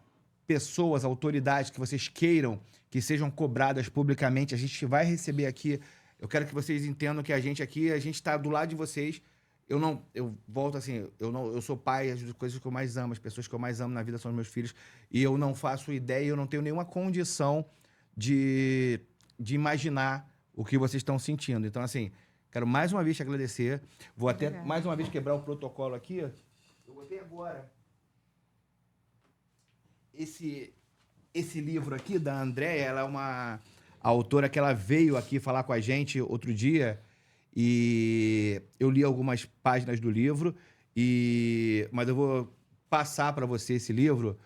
pessoas, autoridades que vocês queiram que sejam cobradas publicamente, a gente vai receber aqui. Eu quero que vocês entendam que a gente aqui, a gente está do lado de vocês. Eu volto assim, eu sou pai, as coisas que eu mais amo, as pessoas que eu mais amo na vida são os meus filhos, e eu não faço ideia, eu não tenho nenhuma condição de imaginar o que vocês estão sentindo. Então, assim, quero mais uma vez te agradecer. Vou até Obrigada. mais uma vez quebrar o protocolo aqui. Eu botei agora esse livro aqui da Andréia, ela é uma autora que ela veio aqui falar com a gente outro dia. E eu li algumas páginas do livro, mas eu vou passar para você esse livro,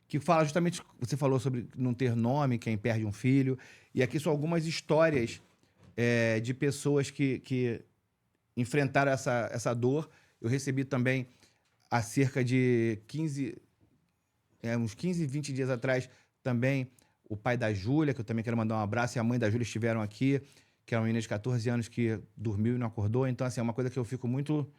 que fala justamente, você falou sobre não ter nome, quem perde um filho, e aqui são algumas histórias de pessoas que enfrentaram essa dor. Eu recebi também há cerca de uns 15, 20 dias atrás, também o pai da Júlia, que eu também quero mandar um abraço, e a mãe da Júlia estiveram aqui, que é uma menina de 14 anos que dormiu e não acordou. Então, assim, é uma coisa que eu fico muito...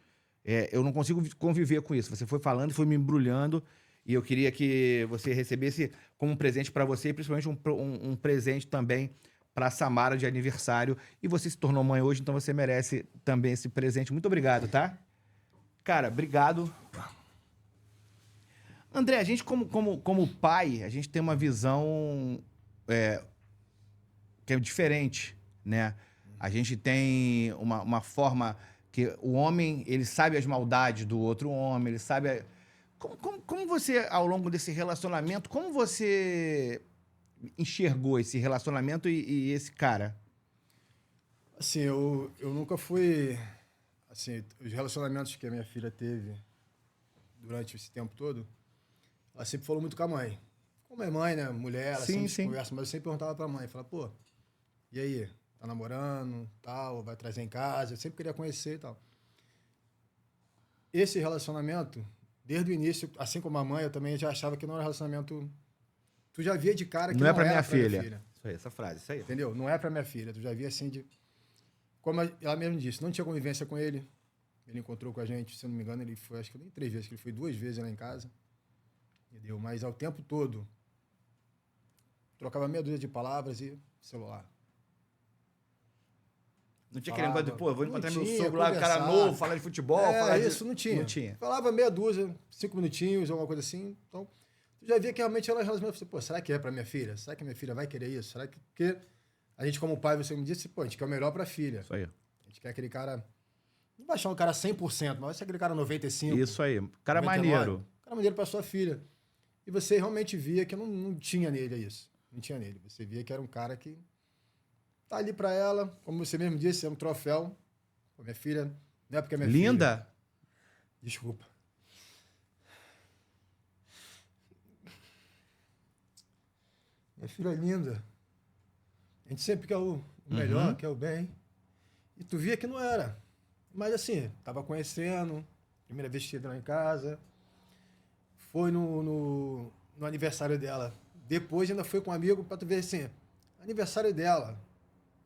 eu não consigo conviver com isso. Você foi falando e foi me embrulhando, e eu queria que você recebesse como um presente para você, e principalmente um presente também para a Samara de aniversário. E você se tornou mãe hoje, então você merece também esse presente. Muito obrigado, tá? Cara, obrigado. André, a gente como pai, a gente tem uma visão que é diferente, né? A gente tem uma forma que o homem, ele sabe as maldades do outro homem, ele sabe... Como você, ao longo desse relacionamento, como você enxergou esse relacionamento e esse cara? Assim, eu nunca fui... Assim, os relacionamentos que a minha filha teve durante esse tempo todo, ela sempre falou muito com a mãe. Como é mãe, né? Mulher, ela Sim, sempre sim. conversa, mas eu sempre perguntava pra mãe, falava, pô, e aí? Tá namorando, tal, vai trazer em casa? Eu sempre queria conhecer e tal. Esse relacionamento, desde o início, assim como a mãe, eu também já achava que não era relacionamento... Tu já via de cara que Não é pra era minha pra minha filha. filha. Isso aí, essa frase, isso aí. Entendeu? Não é pra minha filha. Tu já via assim de... Como ela mesmo disse, não tinha convivência com ele. Ele encontrou com a gente, se eu não me engano, ele foi, acho que nem 3 vezes, que ele foi 2 vezes lá em casa. Entendeu? Mas ao tempo todo, trocava meia dúzia de palavras e celular. Não tinha aquele negócio de, pô, eu vou Não encontrar meu tinha, sogro lá, o cara conversar. novo, falar de futebol, falar isso não tinha. Não tinha. Falava meia dúzia, 5 minutinhos, alguma coisa assim. Então, tu já via que realmente ela relacionamento. Pô, será que é pra minha filha? Será que minha filha vai querer isso? Será que... Porque a gente, como pai, você me disse, pô, a gente quer o melhor pra filha. Isso aí. A gente quer aquele cara... Não vai achar um cara 100%, mas vai ser aquele cara 95%. Isso aí. Cara 99. maneiro. Cara maneiro para sua filha. E você realmente via que não tinha nele isso. Não tinha nele. Você via que era um cara que tá ali para ela, como você mesmo disse, é um troféu. Pô, minha filha, não é porque é minha filha. Linda? Desculpa. Minha filha é linda. A gente sempre quer o melhor, quer o bem. E tu via que não era. Mas assim, tava conhecendo, primeira vez que chegou lá em casa. Foi no aniversário dela. Depois ainda foi com um amigo pra tu ver assim, aniversário dela.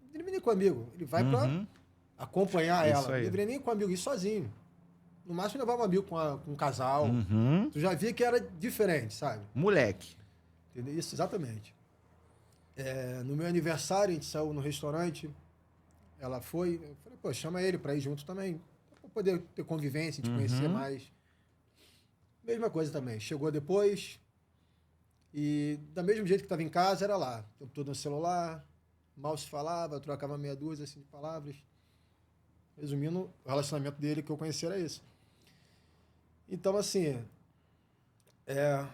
Não deveria nem com um amigo. Ele vai pra acompanhar Isso ela. aí. Não deveria nem com um amigo, ir sozinho. No máximo levava um amigo com um casal. Tu já via que era diferente, sabe? Moleque. Entendeu? Isso, exatamente. No meu aniversário, a gente saiu no restaurante. Ela foi. Eu falei, pô, chama ele pra ir junto também. Pra poder ter convivência, te conhecer mais. Mesma coisa também. Chegou depois. E da mesmo jeito que estava em casa, era lá. O tempo todo no celular. Mal se falava, trocava meia dúzia assim, de palavras. Resumindo, o relacionamento dele que eu conheci era isso. Então, assim. A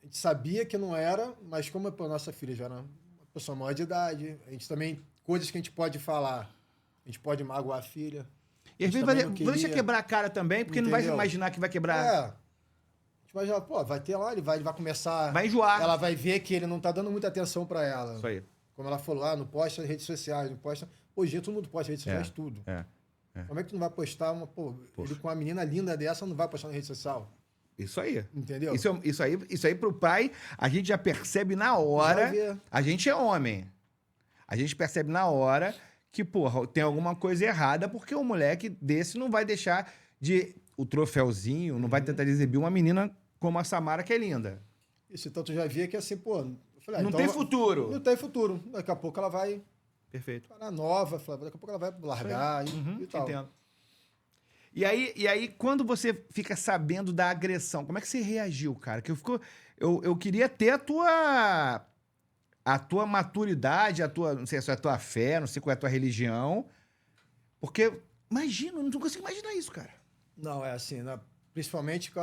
gente sabia que não era, mas como a nossa filha já era uma pessoa maior de idade, a gente também, coisas que a gente pode falar, a gente pode magoar a filha. E às vezes deixa quebrar a cara também, porque não vai Entendeu? imaginar que vai quebrar. A gente vai já, pô, vai ter lá, ele vai começar. Vai enjoar. Ela vai ver que ele não tá dando muita atenção para ela. Isso aí. Como ela falou, não posta nas redes sociais, não posta. Hoje em dia todo mundo posta nas redes sociais, tudo. Como é que tu não vai postar uma. Ele com uma menina linda dessa não vai postar na rede social? Isso aí. Entendeu? Isso aí pro pai, a gente já percebe na hora. A gente é homem. A gente percebe na hora que, porra, tem alguma coisa errada, porque o moleque desse não vai deixar de. O troféuzinho, não vai tentar exibir uma menina como a Samara, que é linda. Isso, então tu já via que assim, pô. Falei, Não então, tem futuro. Não tem futuro. Daqui a pouco ela vai. Perfeito. Parar nova, daqui a pouco ela vai largar e tal. Entendo. E aí, quando você fica sabendo da agressão, como é que você reagiu, cara? Que eu queria ter a tua maturidade, não sei se é a tua fé, não sei qual é a tua religião. Porque, imagina, eu não consigo imaginar isso, cara. Não, é assim, principalmente com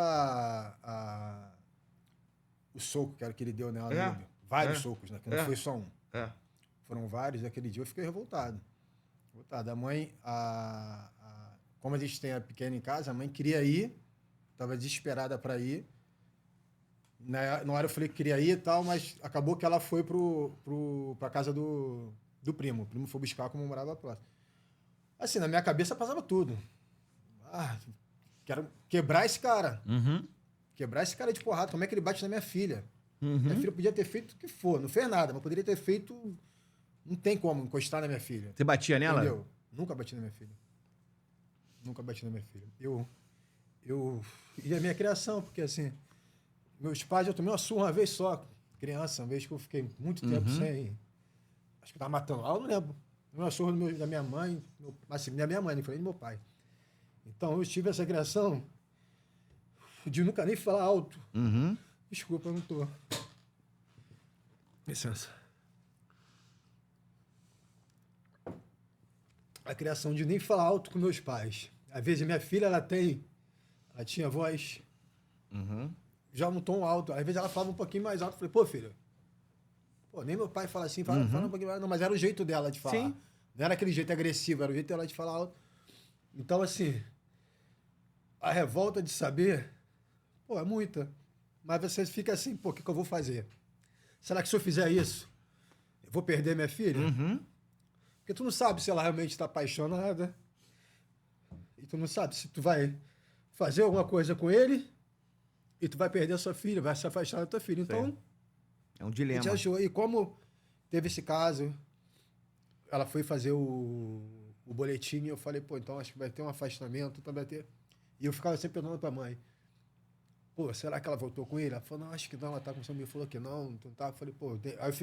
o soco que ele deu nela. Vários socos, né? Que não foi só um. Foram vários. Aquele dia eu fiquei revoltado. A mãe, como a gente tem a pequena em casa, a mãe queria ir, estava desesperada para ir. Na hora eu falei que queria ir e tal, mas acabou que ela foi para casa do primo. O primo foi buscar como morava próximo. Assim, na minha cabeça passava tudo. Quero quebrar esse cara. Quebrar esse cara de porrada. Como é que ele bate na minha filha? Minha filha podia ter feito o que for. Não fez nada, mas poderia ter feito... Não tem como encostar na minha filha. Você batia nela? Entendeu? Nunca bati na minha filha. Nunca bati na minha filha. E a minha criação, porque assim... Meus pais, eu tomei uma surra uma vez só. Criança, uma vez que eu fiquei muito tempo sem... Acho que eu tava matando. Eu não lembro. Tomei uma surra da minha mãe. Assim, da minha mãe, não falei do meu pai. Então, eu tive essa criação de nunca nem falar alto. Desculpa, eu não tô... Licença. A criação de nem falar alto com meus pais. Às vezes, a minha filha, ela tinha voz já num tom alto. Às vezes, ela falava um pouquinho mais alto. Eu falei, pô, filha, nem meu pai fala assim, fala um pouquinho mais. Não, mas era o jeito dela de falar. Sim. Não era aquele jeito agressivo, era o jeito dela de falar alto. Então, assim, a revolta de saber, é muita. Mas você fica assim, o que eu vou fazer? Será que se eu fizer isso, eu vou perder minha filha? Porque tu não sabe se ela realmente está apaixonada. E tu não sabe se tu vai fazer alguma coisa com ele e tu vai perder a sua filha, vai se afastar da tua filha. Então, é um dilema. A gente achou. E como teve esse caso, ela foi fazer o boletim e eu falei, então acho que vai ter um afastamento, então vai ter... E eu ficava sempre perguntando pra mãe, será que ela voltou com ele? Ela falou, não, acho que não, ela tá com seu amigo, falou que não tá. Eu falei, Aí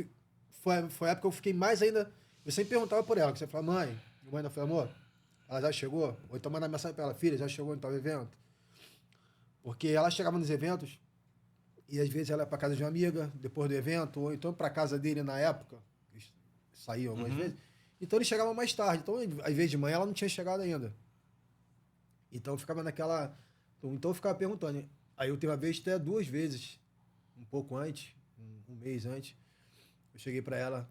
foi a época que eu fiquei mais ainda... Eu sempre perguntava por ela, que você fala, mãe ainda foi, amor, ela já chegou? Ou então manda mensagem pra ela, filha, já chegou em tal evento? Porque ela chegava nos eventos e às vezes ela ia pra casa de uma amiga, depois do evento, ou então pra casa dele na época, saiu algumas vezes, então ele chegava mais tarde. Então, às vezes de manhã ela não tinha chegado ainda. Então eu ficava naquela... Então eu ficava perguntando, Aí eu teve uma vez, até 2 vezes, um pouco antes, um mês antes, eu cheguei para ela,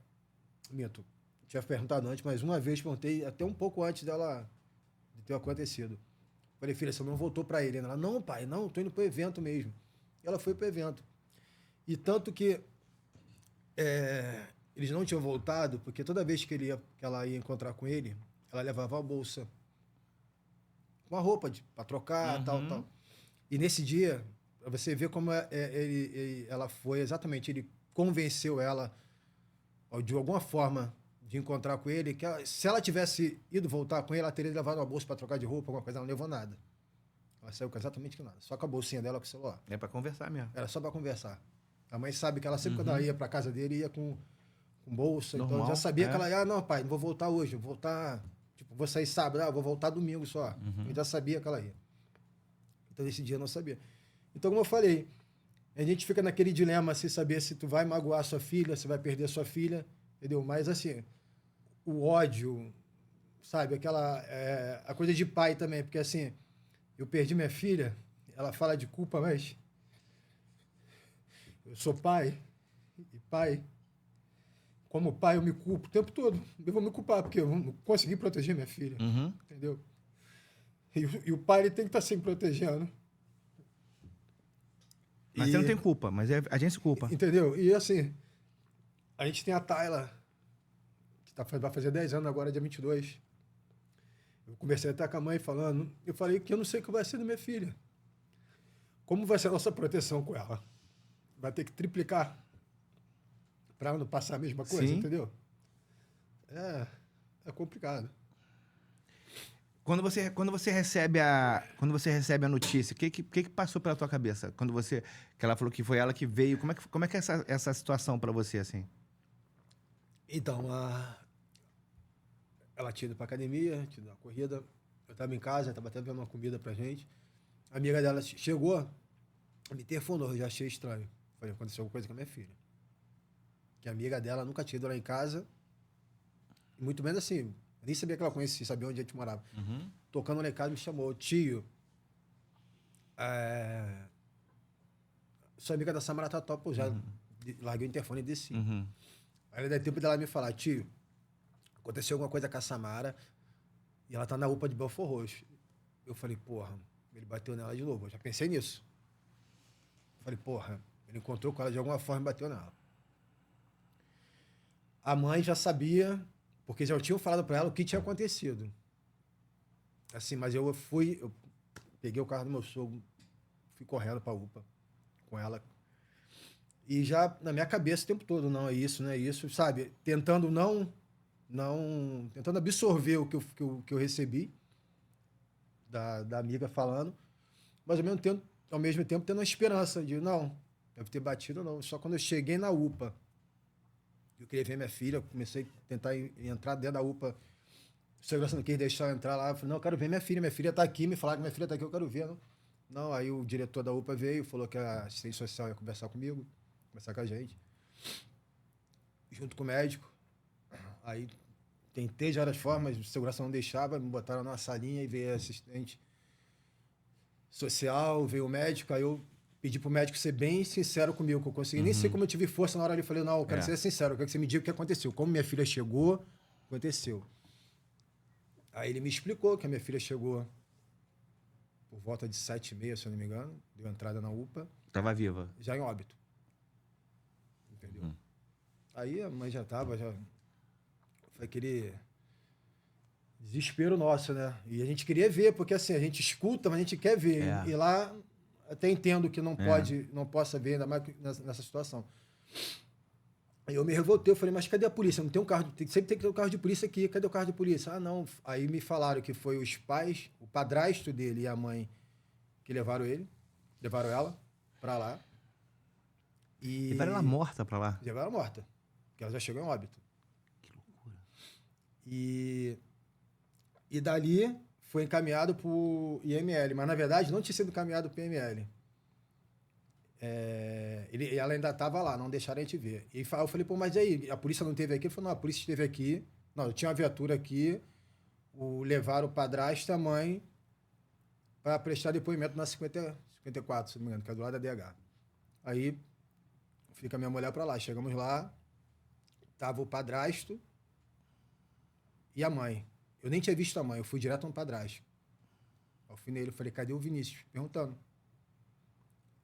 minto, tinha perguntado antes, mas uma vez perguntei, até um pouco antes dela de ter acontecido. Falei, filha, você não voltou para ele? Ela, não, pai, não, tô indo pro evento mesmo. E ela foi pro evento. E tanto que eles não tinham voltado, porque toda vez que ela ia encontrar com ele, ela levava a bolsa com a roupa para trocar, tal. E nesse dia, pra você ver como ela foi exatamente, ele convenceu ela, de alguma forma, de encontrar com ele, que se ela tivesse ido voltar com ele, ela teria levado uma bolsa para trocar de roupa, alguma coisa, ela não levou nada. Ela saiu com exatamente nada, só com a bolsinha dela com o celular. É pra conversar mesmo. Era só para conversar. A mãe sabe que ela sempre, quando ela ia para casa dele, ia com bolsa. Normal, então já sabia que ela, não, pai, não vou voltar hoje, vou voltar, tipo, vou sair sábado, vou voltar domingo só. Eu já sabia que ela ia. Então esse dia eu não sabia. Então, como eu falei, a gente fica naquele dilema, sem saber se tu vai magoar sua filha, se vai perder sua filha, entendeu? Mas assim, o ódio, sabe, a coisa de pai também, porque assim, eu perdi minha filha, ela fala de culpa, mas eu sou pai, e pai, como pai eu me culpo o tempo todo. Eu vou me culpar, porque eu não consegui proteger minha filha, entendeu? E o pai, ele tem que estar sempre protegendo. Mas você não tem culpa, mas a gente se culpa. Entendeu? E assim, a gente tem a Tayla, que vai fazer 10 anos agora, dia 22. Eu conversei até com a mãe falando, eu falei que eu não sei o que vai ser da minha filha. Como vai ser a nossa proteção com ela? Vai ter que triplicar para não passar a mesma coisa, entendeu? É complicado. Quando você recebe a notícia, o que passou pela tua cabeça? Que ela falou que foi ela que veio, como é que é essa situação para você, assim? Então, ela tinha ido pra academia, tinha ido uma corrida, eu estava em casa, estava até vendo uma comida pra gente. A amiga dela chegou, me telefonou, eu já achei estranho. Falei, aconteceu alguma coisa com a minha filha. Que a amiga dela nunca tinha ido lá em casa, e muito menos assim, eu nem sabia que ela conhecia, sabia onde a gente morava. Tocando lá em casa, me chamou, tio, sua amiga da Samara tá top, eu já larguei o interfone e desci. Aí deu tempo dela me falar, tio, aconteceu alguma coisa com a Samara e ela tá na UPA de Belfort Roxo. Eu falei, porra, ele bateu nela de novo. Eu já pensei nisso. Eu falei, porra, ele encontrou com ela de alguma forma e bateu nela. A mãe já sabia, porque já tinham falado para ela o que tinha acontecido. Assim, mas eu peguei o carro do meu sogro, fui correndo pra UPA com ela. E já na minha cabeça o tempo todo, não é isso, sabe? Tentando tentando absorver o que eu recebi da amiga falando, mas ao mesmo tempo tendo a esperança de, não, deve ter batido, não. Só quando eu cheguei na UPA, eu queria ver minha filha, comecei a tentar entrar dentro da UPA, o segurança não quis deixar eu entrar lá, eu falei, não, eu quero ver minha filha tá aqui, me falaram que minha filha tá aqui, eu quero ver, não, aí o diretor da UPA veio, falou que a assistente social ia conversar comigo, conversar com a gente, junto com o médico. Aí tentei de várias formas, o segurança não deixava, me botaram numa salinha e veio a assistente social, veio o médico, aí eu pedi pro médico ser bem sincero comigo, que eu consegui nem sei como eu tive força na hora, eu falei, não, eu quero ser sincero, eu quero que você me diga o que aconteceu, como minha filha chegou, aconteceu. Aí ele me explicou que a minha filha chegou por volta de 7h30, se eu não me engano, deu entrada na UPA. Tava viva. Já em óbito. Entendeu? Aí a mãe já foi aquele desespero nosso, né? E a gente queria ver, porque assim, a gente escuta, mas a gente quer ver. E lá, até entendo que não possa ver, ainda mais nessa situação. Aí eu me revoltei, eu falei, mas cadê a polícia? Não tem um carro, sempre tem que ter um carro de polícia aqui, cadê o carro de polícia? Ah, não. Aí me falaram que foi os pais, o padrasto dele e a mãe que levaram ela pra lá. Levaram ela morta pra lá? Levaram ela morta, porque ela já chegou em óbito. Que loucura. E dali foi encaminhado pro IML, mas na verdade não tinha sido encaminhado pro IML. Ela ainda estava lá, não deixaram a gente ver. E eu falei, pô, mas e aí, a polícia não esteve aqui? Ele falou, não, a polícia esteve aqui. Não, eu tinha uma viatura aqui, levaram o padrasto e a mãe para prestar depoimento na 54 54, se não me engano, que é do lado da DH. Aí, fica minha mulher pra lá. Chegamos lá, tava o padrasto e a mãe. Eu nem tinha visto a mãe, eu fui direto no padrasto. Eu fui nele, eu falei, cadê o Vinícius? Perguntando.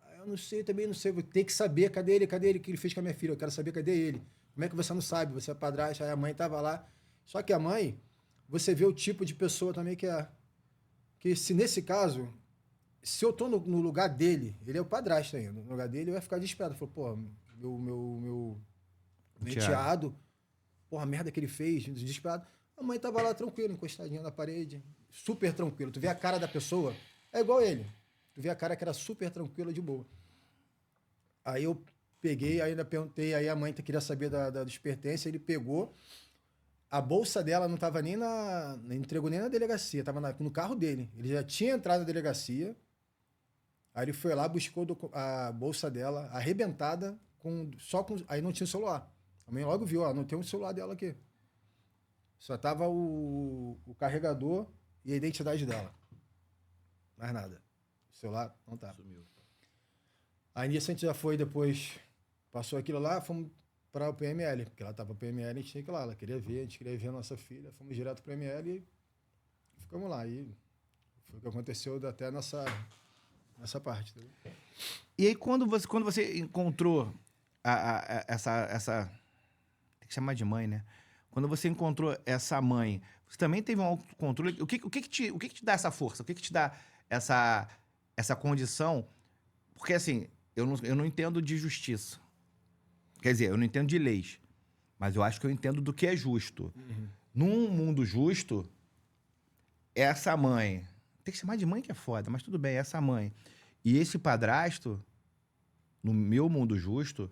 Aí eu não sei, também não sei, vou ter que saber, cadê ele, o que ele fez com a minha filha? Eu quero saber, cadê ele? Como é que você não sabe? Você é padrasto, aí a mãe tava lá. Só que a mãe, você vê o tipo de pessoa também que é. Que se nesse caso, se eu tô no lugar dele, ele é o padrasto ainda, no lugar dele, eu ia ficar desesperado. Falei, pô, meu enteado, porra, a merda que ele fez, desesperado. A mãe tava lá tranquila, encostadinha na parede, super tranquilo. Tu vê a cara da pessoa, é igual ele. Tu vê a cara que era super tranquila, de boa. Aí eu peguei, ainda perguntei, aí a mãe queria saber dos pertences, ele pegou. A bolsa dela não estava nem não entregou nem na delegacia, estava no carro dele. Ele já tinha entrado na delegacia. Aí ele foi lá, buscou a bolsa dela arrebentada, aí não tinha celular. A mãe logo viu, ó, não tem um celular dela aqui. Só tava o carregador e a identidade dela. Mais nada. O celular não tava. Sumiu. Aí nisso a gente já foi depois, passou aquilo lá, fomos para o PML, porque ela estava PML, a gente tinha que ir lá, ela queria ver, a gente queria ver a nossa filha, fomos direto para o PML e ficamos lá. E foi o que aconteceu até nessa parte. Tá? E aí, quando você encontrou essa... Tem que chamar de mãe, né? Quando você encontrou essa mãe, você também teve um autocontrole? O que te dá essa força? O que te dá essa condição? Porque, assim, eu não entendo de justiça. Quer dizer, eu não entendo de leis. Mas eu acho que eu entendo do que é justo. Uhum. Num mundo justo, essa mãe... Tem que chamar de mãe que é foda, mas tudo bem, essa mãe. E esse padrasto, no meu mundo justo,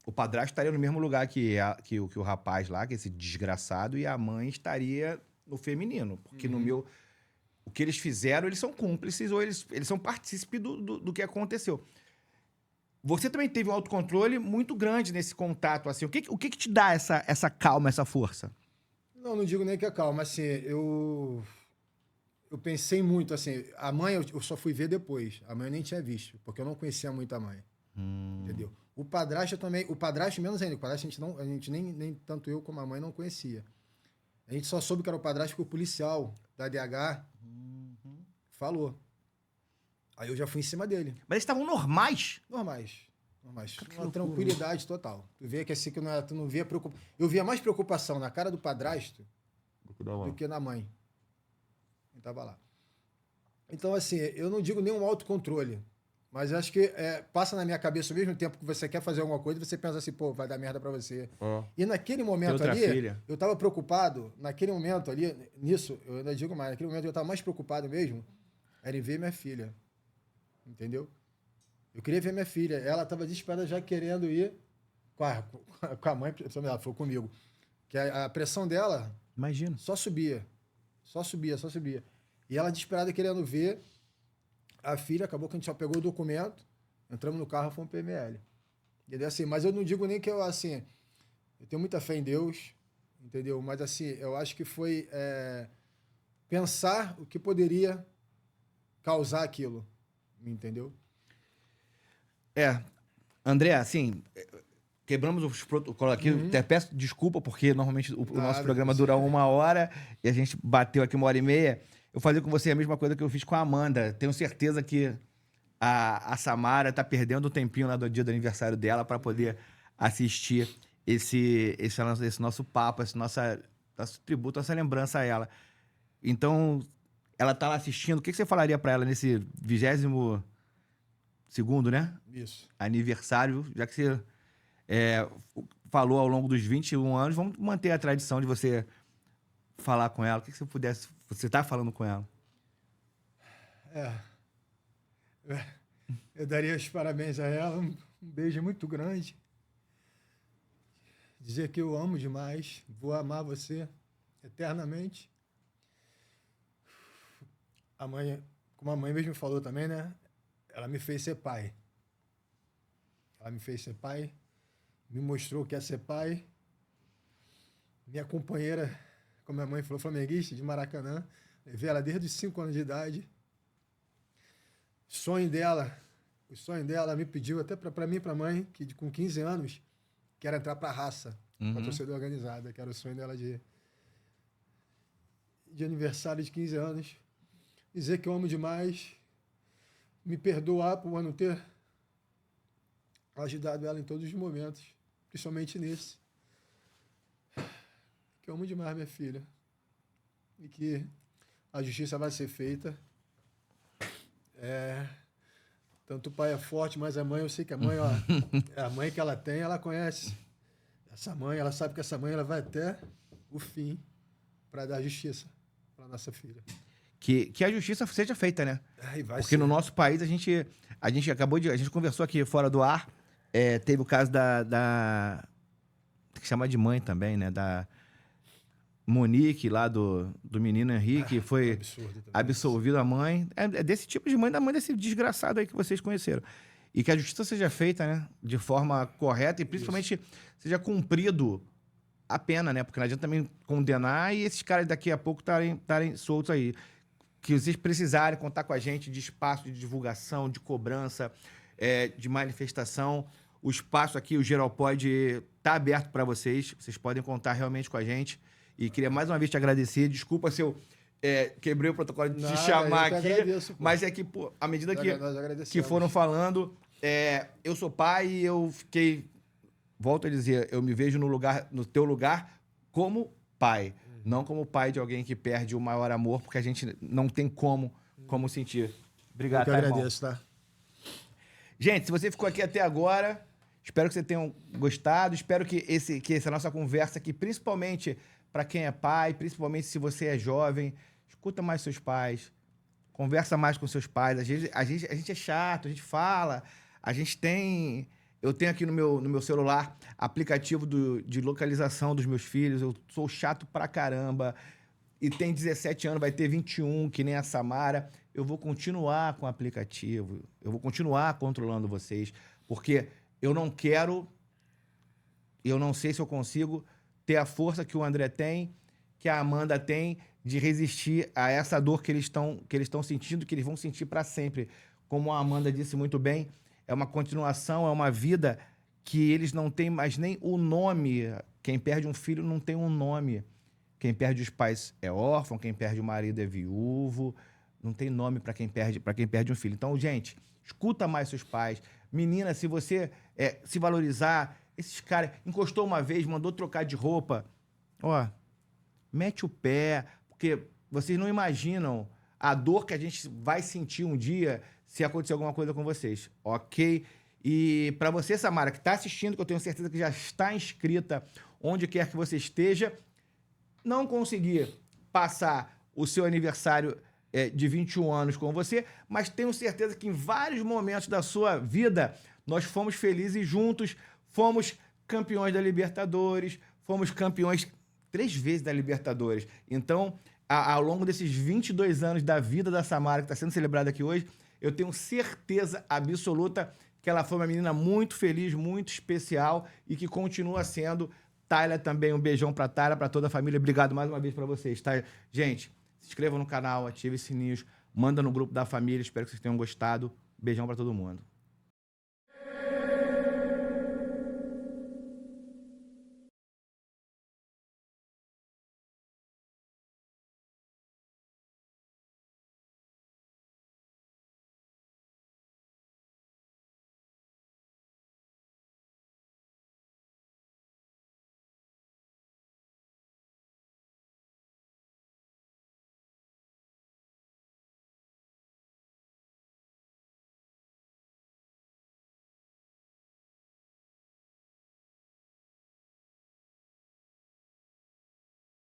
o padrasto estaria no mesmo lugar que o rapaz lá, que esse desgraçado, e a mãe estaria no feminino. Porque no meu... O que eles fizeram, eles são cúmplices ou eles são partícipes do que aconteceu. Você também teve um autocontrole muito grande nesse contato, assim. O que te dá essa calma, essa força? Não digo nem que é calma, assim, eu pensei muito, assim, a mãe eu só fui ver depois, a mãe eu nem tinha visto, porque eu não conhecia muito a mãe, entendeu? O padrasto também, o padrasto menos ainda, o padrasto a gente nem tanto eu como a mãe não conhecia. A gente só soube que era o padrasto porque o policial da DH falou. Aí eu já fui em cima dele. Mas eles estavam normais? Normais. Uma tranquilidade total. Tu vê que assim, tu não via preocupação. Eu via mais preocupação na cara do padrasto do que na mãe. Quem tava lá. Então, assim, eu não digo nenhum autocontrole, mas acho que passa na minha cabeça ao mesmo tempo que você quer fazer alguma coisa, você pensa assim, pô, vai dar merda pra você. E naquele momento ali, eu tava preocupado, naquele momento ali, nisso, eu ainda digo mais, naquele momento eu tava mais preocupado mesmo, era em ver minha filha. Entendeu? Eu queria ver minha filha. Ela estava desesperada já querendo ir com a mãe, ela falou comigo. Que a pressão dela imagina, só subia. E ela desesperada querendo ver a filha. Acabou que a gente só pegou o documento, entramos no carro e fomos pro PML. Entendeu? Assim, mas eu não digo nem que eu, assim, eu tenho muita fé em Deus, entendeu? Mas, assim, eu acho que foi pensar o que poderia causar aquilo. Entendeu? André, assim, quebramos os protocolos aqui. Até peço desculpa, porque normalmente o nosso programa dura 1 hora e a gente bateu aqui 1h30. Eu falei com você a mesma coisa que eu fiz com a Amanda. Tenho certeza que a Samara tá perdendo um tempinho lá do dia do aniversário dela para poder assistir esse nosso papo, esse nosso tributo, essa lembrança a ela. Então, ela tá lá assistindo. O que você falaria para ela nesse 22º, né? Isso. Aniversário, já que você falou ao longo dos 21 anos, vamos manter a tradição de você falar com ela. O que você pudesse... Você tá falando com ela? Eu daria os parabéns a ela, um beijo muito grande. Dizer que eu amo demais, vou amar você eternamente. A mãe, como a mãe mesmo falou também, né? Ela me fez ser pai. Me mostrou o que é ser pai. Minha companheira, como a mãe falou, flamenguista de Maracanã. Levei ela desde os 5 anos de idade. sonho dela, ela me pediu, até para mim e para a mãe, que com 15 anos, que era entrar para a raça, para a torcida organizada, que era o sonho dela de aniversário de 15 anos. Dizer que eu amo demais, me perdoar por não ter ajudado ela em todos os momentos, principalmente nesse. Que eu amo demais minha filha. E que a justiça vai ser feita. Tanto o pai é forte, mas a mãe, eu sei que a mãe, ó, a mãe que ela tem, ela conhece. Essa mãe, ela sabe que essa mãe ela vai até o fim para dar justiça para nossa filha. Que a justiça seja feita, né? Porque ser. no nosso país a gente conversou aqui fora do ar, teve o caso que chama de mãe também, né? Da Monique, lá do menino Henrique, foi absolvido a mãe. É desse tipo de mãe, da mãe desse desgraçado aí que vocês conheceram. E que a justiça seja feita, né? De forma correta e principalmente seja cumprido a pena, né? Porque não adianta também condenar e esses caras daqui a pouco estarem soltos aí. Que vocês precisarem contar com a gente de espaço de divulgação, de cobrança, de manifestação. O espaço aqui, o Geralpod, está aberto para vocês. Vocês podem contar realmente com a gente. E queria mais uma vez te agradecer. Desculpa se eu quebrei o protocolo de te chamar aqui. Agradeço, mas é que, pô, à medida que foram falando, eu sou pai e eu fiquei... Volto a dizer, eu me vejo no teu lugar como pai. Não como pai de alguém que perde o maior amor, porque a gente não tem como sentir. Obrigado, eu que agradeço, tá? Gente, se você ficou aqui até agora, espero que vocês tenham gostado. Espero que essa nossa conversa aqui, principalmente para quem é pai, principalmente se você é jovem, escuta mais seus pais, conversa mais com seus pais. Às vezes a gente é chato, a gente fala, eu tenho aqui no meu celular aplicativo de localização dos meus filhos. Eu sou chato pra caramba. E tem 17 anos, vai ter 21, que nem a Samara. Eu vou continuar com o aplicativo. Eu vou continuar controlando vocês. Porque eu não sei se eu consigo ter a força que o André tem, que a Amanda tem, de resistir a essa dor que eles estão sentindo, que eles vão sentir para sempre. Como a Amanda disse muito bem, é uma continuação, é uma vida que eles não têm mais nem o nome. Quem perde um filho não tem um nome. Quem perde os pais é órfão, quem perde o marido é viúvo. Não tem nome para quem perde um filho. Então, gente, escuta mais seus pais. Menina, se você se valorizar, esses caras encostou uma vez, mandou trocar de roupa, ó, mete o pé, porque vocês não imaginam a dor que a gente vai sentir um dia se acontecer alguma coisa com vocês, ok? E para você, Samara, que está assistindo, que eu tenho certeza que já está inscrita onde quer que você esteja, não conseguir passar o seu aniversário de 21 anos com você, mas tenho certeza que em vários momentos da sua vida nós fomos felizes juntos, fomos campeões da Libertadores, fomos campeões 3 vezes da Libertadores. Então, ao longo desses 22 anos da vida da Samara, que está sendo celebrada aqui hoje, eu tenho certeza absoluta que ela foi uma menina muito feliz, muito especial e que continua sendo. Tayla também, um beijão pra Tayla, pra toda a família. Obrigado mais uma vez pra vocês, tá? Gente, se inscrevam no canal, ative os sininhos, manda no grupo da família. Espero que vocês tenham gostado. Beijão pra todo mundo.